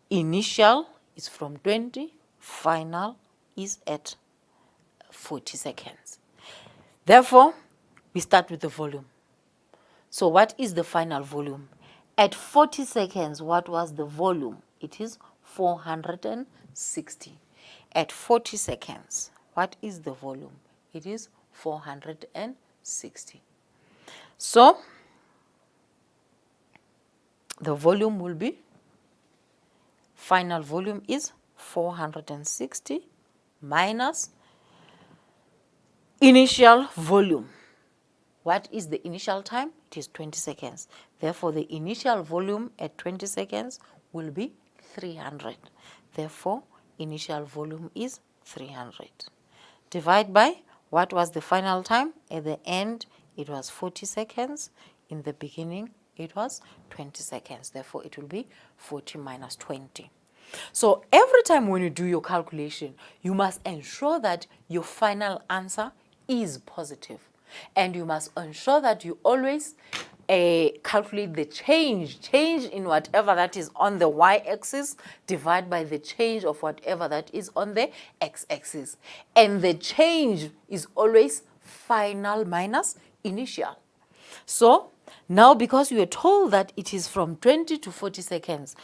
initial is from 20, final is at 40 seconds. Therefore, we start with the volume. So what is the final volume? At 40 seconds, what was the volume? It is 460. at 40 seconds, what is the volume? It is 460. So the volume will be, final volume is 460 minus initial volume. What is the initial time? It is 20 seconds. Therefore, the initial volume at 20 seconds will be 300. Therefore, initial volume is 300. Divide by what was the final time? At the end, it was 40 seconds. In the beginning, it was 20 seconds. Therefore, it will be 40 minus 20. So every time when you do your calculation, you must ensure that your final answer is positive. And you must ensure that you always calculate the change in whatever that is on the y-axis, divide by the change of whatever that is on the x-axis. And the change is always final minus initial. So now, because we were told that it is from 20 to 40 seconds,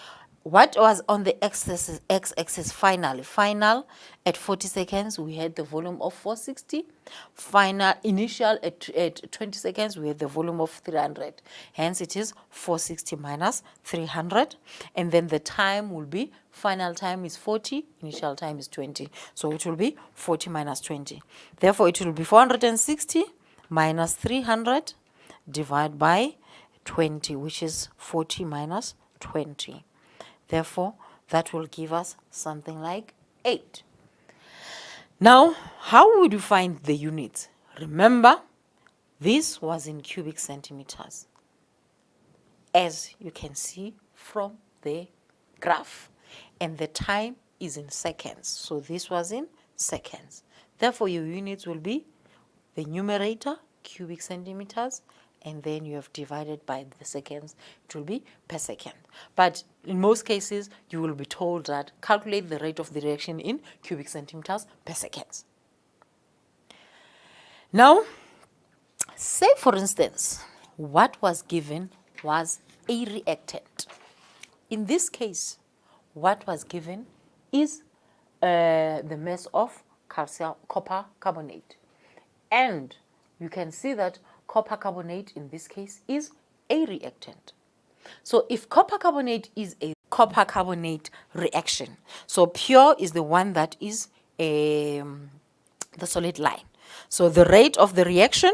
what was on the x-axis final at 40 seconds, we had the volume of 460. Final initial at 20 seconds, we had the volume of 300. Hence, it is 460 minus 300. And then the time will be, final time is 40, initial time is 20. So it will be 40 minus 20. Therefore, it will be 460 minus 300 divided by 20, which is 40 minus 20. Therefore, that will give us something like 8. Now, how would you find the units? Remember, this was in cubic centimeters, as you can see from the graph. And the time is in seconds. So this was in seconds. Therefore, your units will be the numerator, cubic centimeters, and then you have divided by the seconds, it will be per second. But in most cases, you will be told that calculate the rate of the reaction in cubic centimeters per second. Now, say for instance, what was given was a reactant. In this case, what was given is the mass of copper carbonate. And you can see that copper carbonate in this case is a reactant. So if copper carbonate is a copper carbonate reaction, so pure is the one that is the solid line. So the rate of the reaction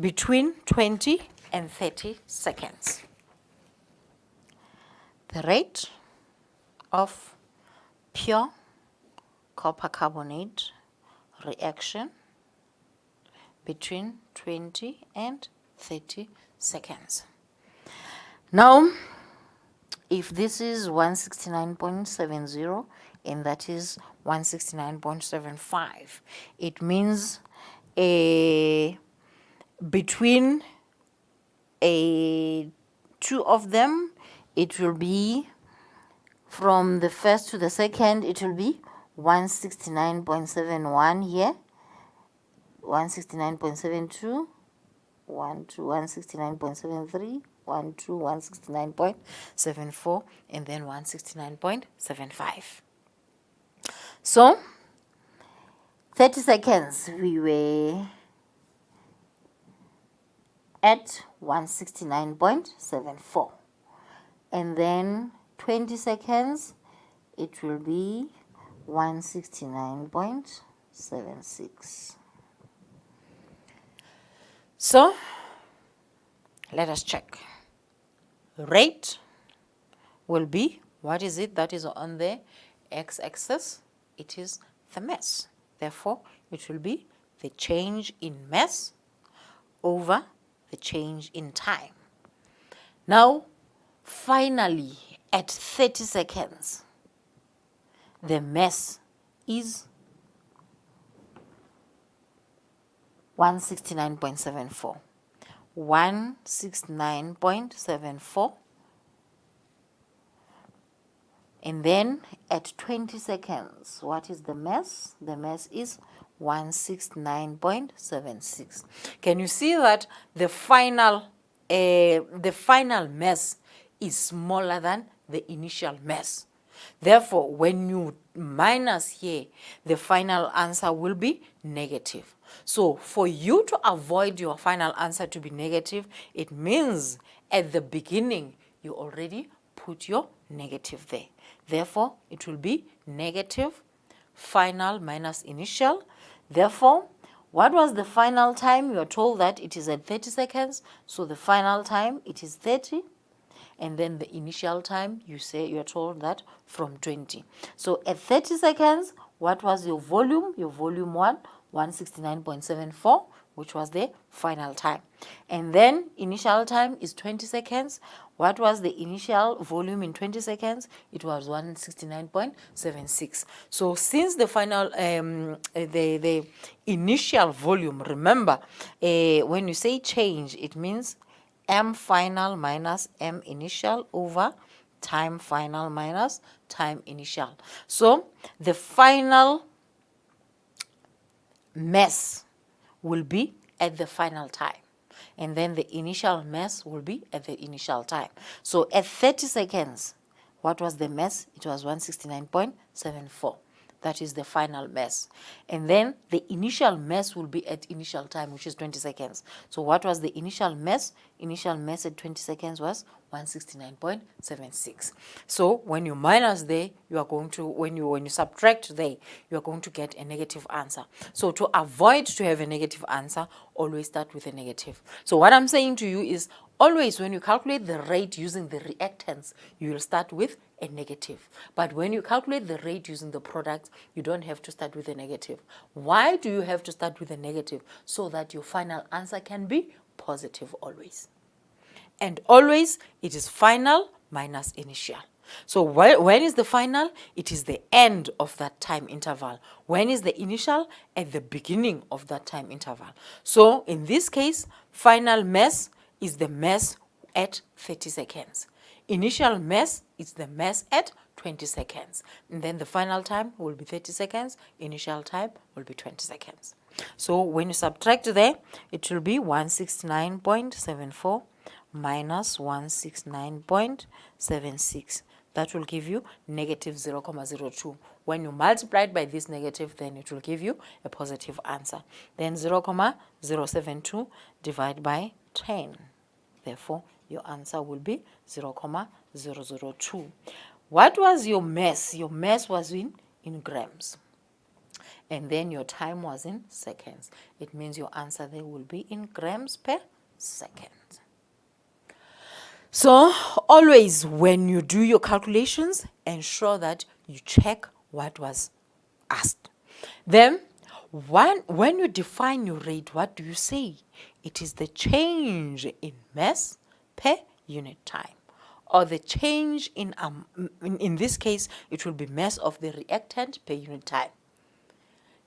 between 20 and 30 seconds. The rate of pure copper carbonate reaction between 20 and 30 seconds. Now, if this is 169.70 and that is 169.75, it means between two of them, it will be from the first to the second, it will be 169.71 here, 169.72, 1 to 169.73, 1 to 169.74, and then 169.75. So, 30 seconds, we were at 169.74. And then 20 seconds, it will be 169.76. So, let us check. Rate will be, what is it that is on the x-axis? It is the mass. Therefore, it will be the change in mass over the change in time. Now, finally, at 30 seconds, the mass is 169.74. 169.74. And then at 20 seconds, what is the mass? The mass is 169.76. Can you see that the final mass is smaller than the initial mass? Therefore, when you minus here, the final answer will be negative. So for you to avoid your final answer to be negative, it means at the beginning you already put your negative there. Therefore, it will be negative final minus initial. Therefore, what was the final time? You are told that it is at 30 seconds. So the final time, it is 30. And then the initial time, you are told that from 20. So at 30 seconds, what was your volume? Your volume 169.74, which was the final time. And then initial time is 20 seconds. What was the initial volume in 20 seconds? It was 169.76. So since the final, the initial volume, remember, when you say change, it means M final minus M initial over time final minus time initial. So the final mass will be at the final time, and then the initial mass will be at the initial time. So at 30 seconds, what was the mass? It was 169.74. That is the final mass. And then the initial mass will be at initial time, which is 20 seconds. So what was the initial mass? Initial mass at 20 seconds was 169.76. So when you minus there, you are going to, when you subtract there, you are going to get a negative answer. So to avoid to have a negative answer, always start with a negative. So what I'm saying to you is, always when you calculate the rate using the reactants, you will start with a negative. But when you calculate the rate using the product, you don't have to start with a negative. Why do you have to start with a negative? So that your final answer can be positive always. And always it is final minus initial. So when is the final? It is the end of that time interval. When is the initial? At the beginning of that time interval. So in this case, final mass is the mass at 30 seconds. Initial mass is the mass at 20 seconds. And then the final time will be 30 seconds. Initial time will be 20 seconds. So when you subtract there, it will be 169.74 minus 169.76. That will give you negative 0.02. When you multiply it by this negative, then it will give you a positive answer. Then 0.072 divided by 10. Therefore, your answer will be 0.002. What was your mass? Your mass was in grams. And then your time was in seconds. It means your answer there will be in grams per second. So always when you do your calculations, ensure that you check what was asked. Then when you define your rate, what do you say? It is the change in mass per unit time, or the change in this case, it will be mass of the reactant per unit time.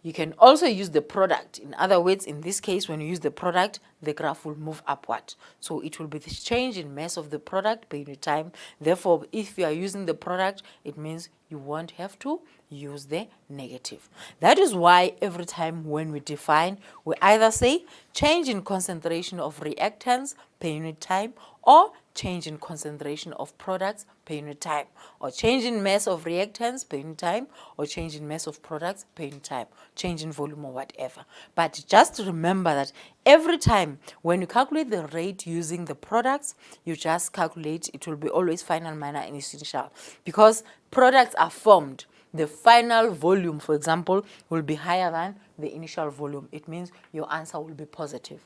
You can also use the product. In other words, in this case, when you use the product, the graph will move upward. So it will be the change in mass of the product per unit time. Therefore, if you are using the product, it means you won't have to use the negative. That is why every time when we define, we either say change in concentration of reactants per unit time, or change in concentration of products per unit time, or change in mass of reactants per unit time, or change in mass of products per unit time, change in volume or whatever. But just remember that every time when you calculate the rate using the products, you just calculate, it will be always final minus initial, because products are formed. The final volume, for example, will be higher than the initial volume. It means your answer will be positive.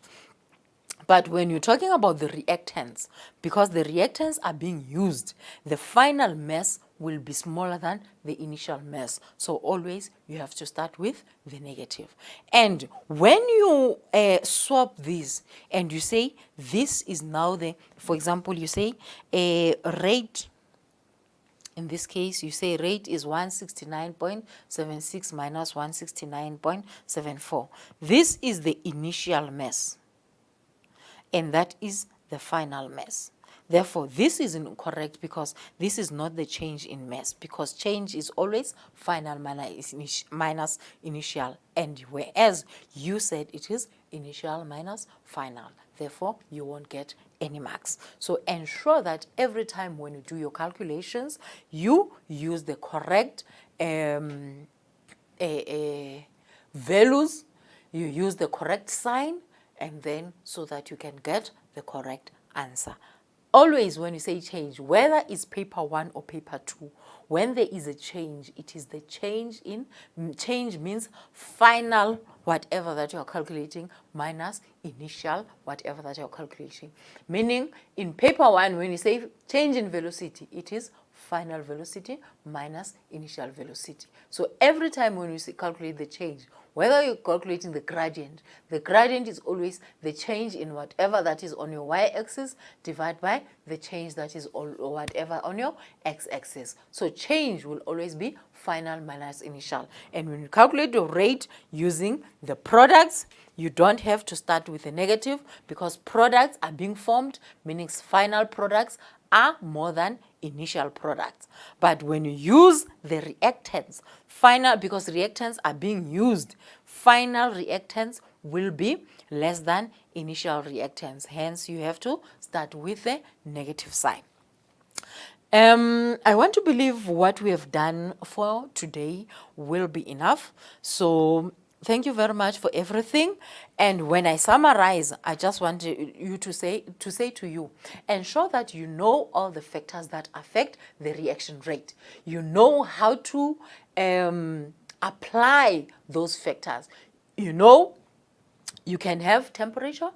But when you're talking about the reactants, because the reactants are being used, the final mass will be smaller than the initial mass. So always you have to start with the negative. And when you swap this and you say this is now the, for example, you say a rate, in this case, you say rate is 169.76 minus 169.74. This is the initial mass, and that is the final mass. Therefore, this is incorrect because this is not the change in mass, because change is always final minus initial, and whereas you said it is initial minus final. Therefore, you won't get any marks. So ensure that every time when you do your calculations, you use the correct values, you use the correct sign, and then so that you can get the correct answer. Always when you say change, whether it's paper 1 or paper 2, when there is a change, it is the change in, change means final whatever that you are calculating minus initial whatever that you are calculating. Meaning in paper 1, when you say change in velocity, it is final velocity minus initial velocity. So every time when you calculate the change, whether you're calculating the gradient is always the change in whatever that is on your y-axis divided by the change that is or whatever on your x-axis. So change will always be final minus initial. And when you calculate your rate using the products, you don't have to start with a negative because products are being formed, meaning final products are more than initial products. But when you use the reactants, final, because reactants are being used, final reactants will be less than initial reactants. Hence, you have to start with the negative sign. I want to believe what we have done for today will be enough. So thank you very much for everything. And when I summarize, I just want you to say to you, ensure that you know all the factors that affect the reaction rate. You know how to apply those factors. You know, you can have temperature.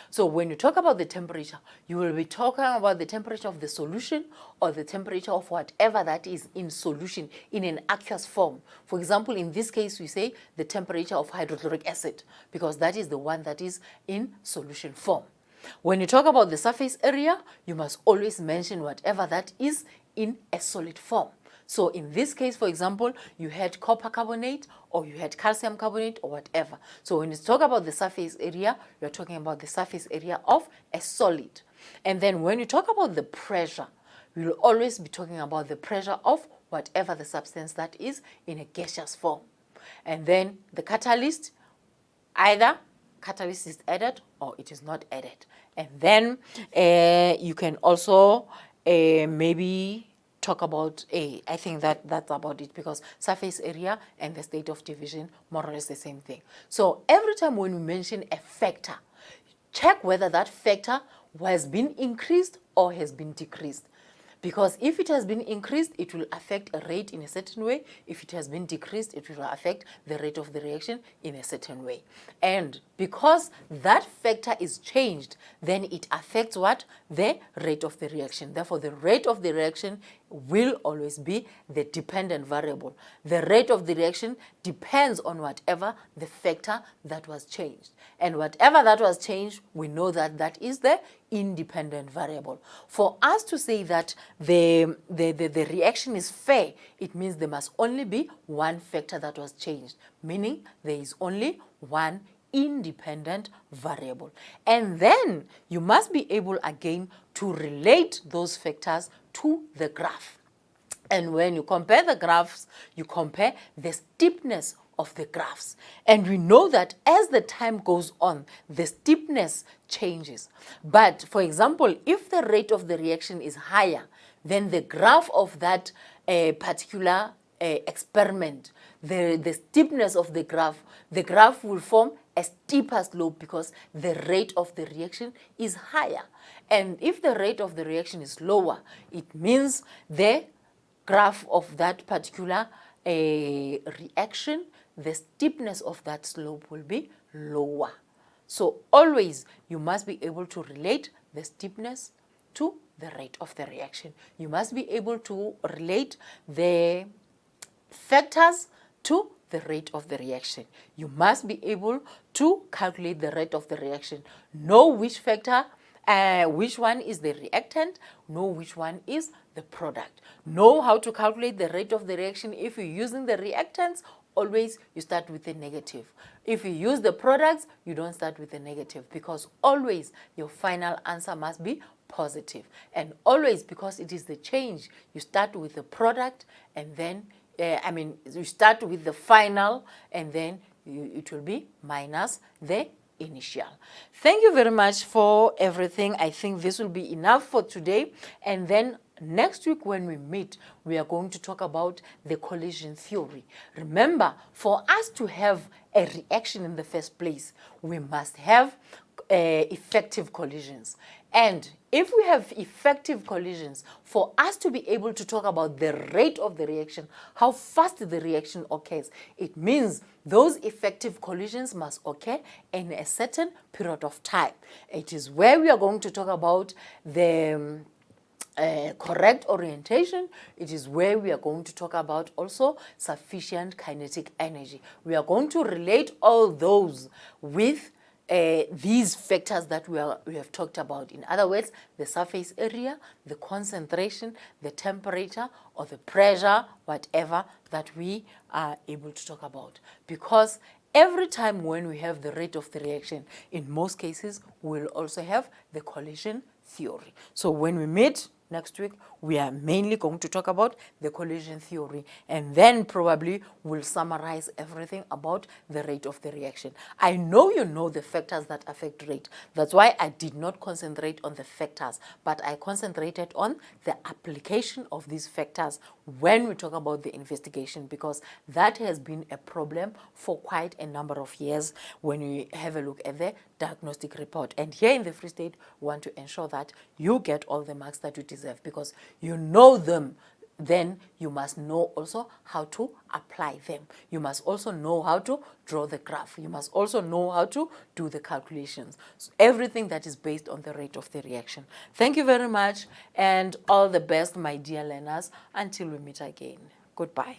So when you talk about the temperature, you will be talking about the temperature of the solution or the temperature of whatever that is in solution in an aqueous form. For example, in this case, we say the temperature of hydrochloric acid because that is the one that is in solution form. When you talk about the surface area, you must always mention whatever that is in a solid form. So in this case, for example, you had copper carbonate or you had calcium carbonate or whatever. So when you talk about the surface area, you're talking about the surface area of a solid. And then when you talk about the pressure, we will always be talking about the pressure of whatever the substance that is in a gaseous form. And then the catalyst, either catalyst is added or it is not added. And then you can also maybe talk about I think that's about it, because surface area and the state of division more or less the same thing. So every time when we mention a factor, check whether that factor has been increased or has been decreased. Because if it has been increased, it will affect a rate in a certain way. If it has been decreased, it will affect the rate of the reaction in a certain way. And because that factor is changed, then it affects what? The rate of the reaction. Therefore, the rate of the reaction will always be the dependent variable. The rate of the reaction depends on whatever the factor that was changed. And whatever that was changed, we know that that is the independent variable. For us to say that the reaction is fair, it means there must only be one factor that was changed, meaning there is only one independent variable. And then you must be able again to relate those factors to the graph. And when you compare the graphs, you compare the steepness of the graphs. And we know that as the time goes on, the steepness changes. But for example, if the rate of the reaction is higher, then the graph of that particular experiment, the steepness of the graph will form a steeper slope because the rate of the reaction is higher. And if the rate of the reaction is lower, it means the graph of that particular reaction, the steepness of that slope will be lower. So always you must be able to relate the steepness to the rate of the reaction. You must be able to relate the factors to the rate of the reaction. You must be able to calculate the rate of the reaction. Know which factor, which one is the reactant, know which one is the product. Know how to calculate the rate of the reaction. If you're using the reactants, always you start with a negative. If you use the products, you don't start with a negative, because always your final answer must be positive. And always, because it is the change, you start with the product and then, you start with the final and then it will be minus the initial. Thank you very much for everything. I think this will be enough for today. And then next week when we meet, we are going to talk about the collision theory. Remember, for us to have a reaction in the first place, we must have effective collisions. And if we have effective collisions, for us to be able to talk about the rate of the reaction, how fast the reaction occurs, it means those effective collisions must occur in a certain period of time. It is where we are going to talk about the correct orientation. It is where we are going to talk about also sufficient kinetic energy. We are going to relate all those with these factors that we have talked about. In other words, the surface area, the concentration, the temperature, or the pressure, whatever that we are able to talk about. Because every time when we have the rate of the reaction, in most cases, we'll also have the collision theory. So when we meet next week, we are mainly going to talk about the collision theory, and then probably we'll summarize everything about the rate of the reaction. I know you know the factors that affect rate. That's why I did not concentrate on the factors, but I concentrated on the application of these factors when we talk about the investigation, because that has been a problem for quite a number of years when we have a look at the diagnostic report. And here in the Free State, we want to ensure that you get all the marks that you deserve, because you know them. Then you must know also how to apply them. You must also know how to draw the graph. You must also know how to do the calculations. So everything that is based on the rate of the reaction. Thank you very much, and all the best, my dear learners, until we meet again. Goodbye.